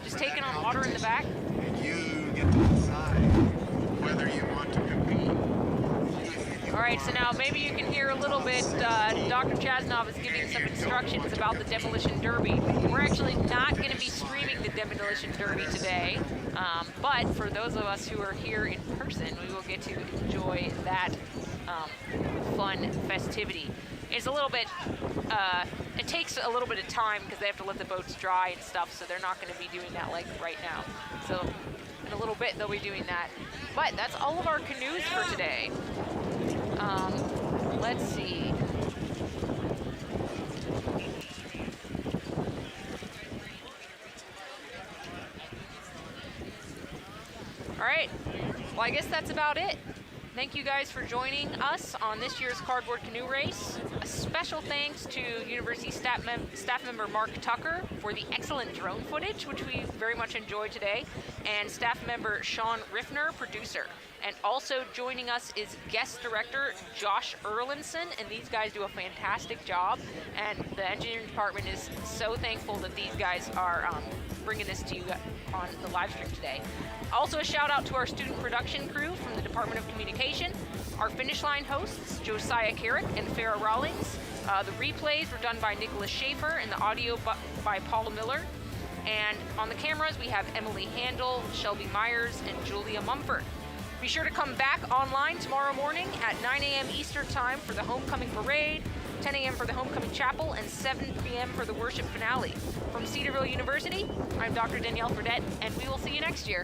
[SPEAKER 1] Just taking on water in the back?
[SPEAKER 6] And you get to decide whether you want to compete.
[SPEAKER 1] All right, so now maybe you can hear a little bit, Dr. Chasnov is giving some instructions about the Demolition Derby. We're actually not going to be streaming the Demolition Derby today, but for those of us who are here in person, we will get to enjoy that fun festivity. It's a little bit, it takes a little bit of time because they have to let the boats dry and stuff, so they're not going to be doing that like right now. So in a little bit they'll be doing that. But that's all of our canoes for today. Let's see. All right, well, I guess that's about it. Thank you guys for joining us on this year's cardboard canoe race. A special thanks to University staff member Mark Tucker for the excellent drone footage, which we very much enjoyed today, and staff member Sean Riffner, producer. And also joining us is guest director Josh Erlinson, and these guys do a fantastic job, and the engineering department is so thankful that these guys are bringing this to you on the live stream today. Also a shout out to our student production crew from the Department of Communication, our finish line hosts, Josiah Carrick and Farrah Rawlings. The replays were done by Nicholas Schaefer and the audio by Paula Miller. And on the cameras, we have Emily Handel, Shelby Myers, and Julia Mumford. Be sure to come back online tomorrow morning at 9 a.m. Eastern Time for the Homecoming Parade, 10 a.m. for the Homecoming Chapel, and 7 p.m. for the worship finale. From Cedarville University, I'm Dr. Danielle Fredette, and we will see you next year.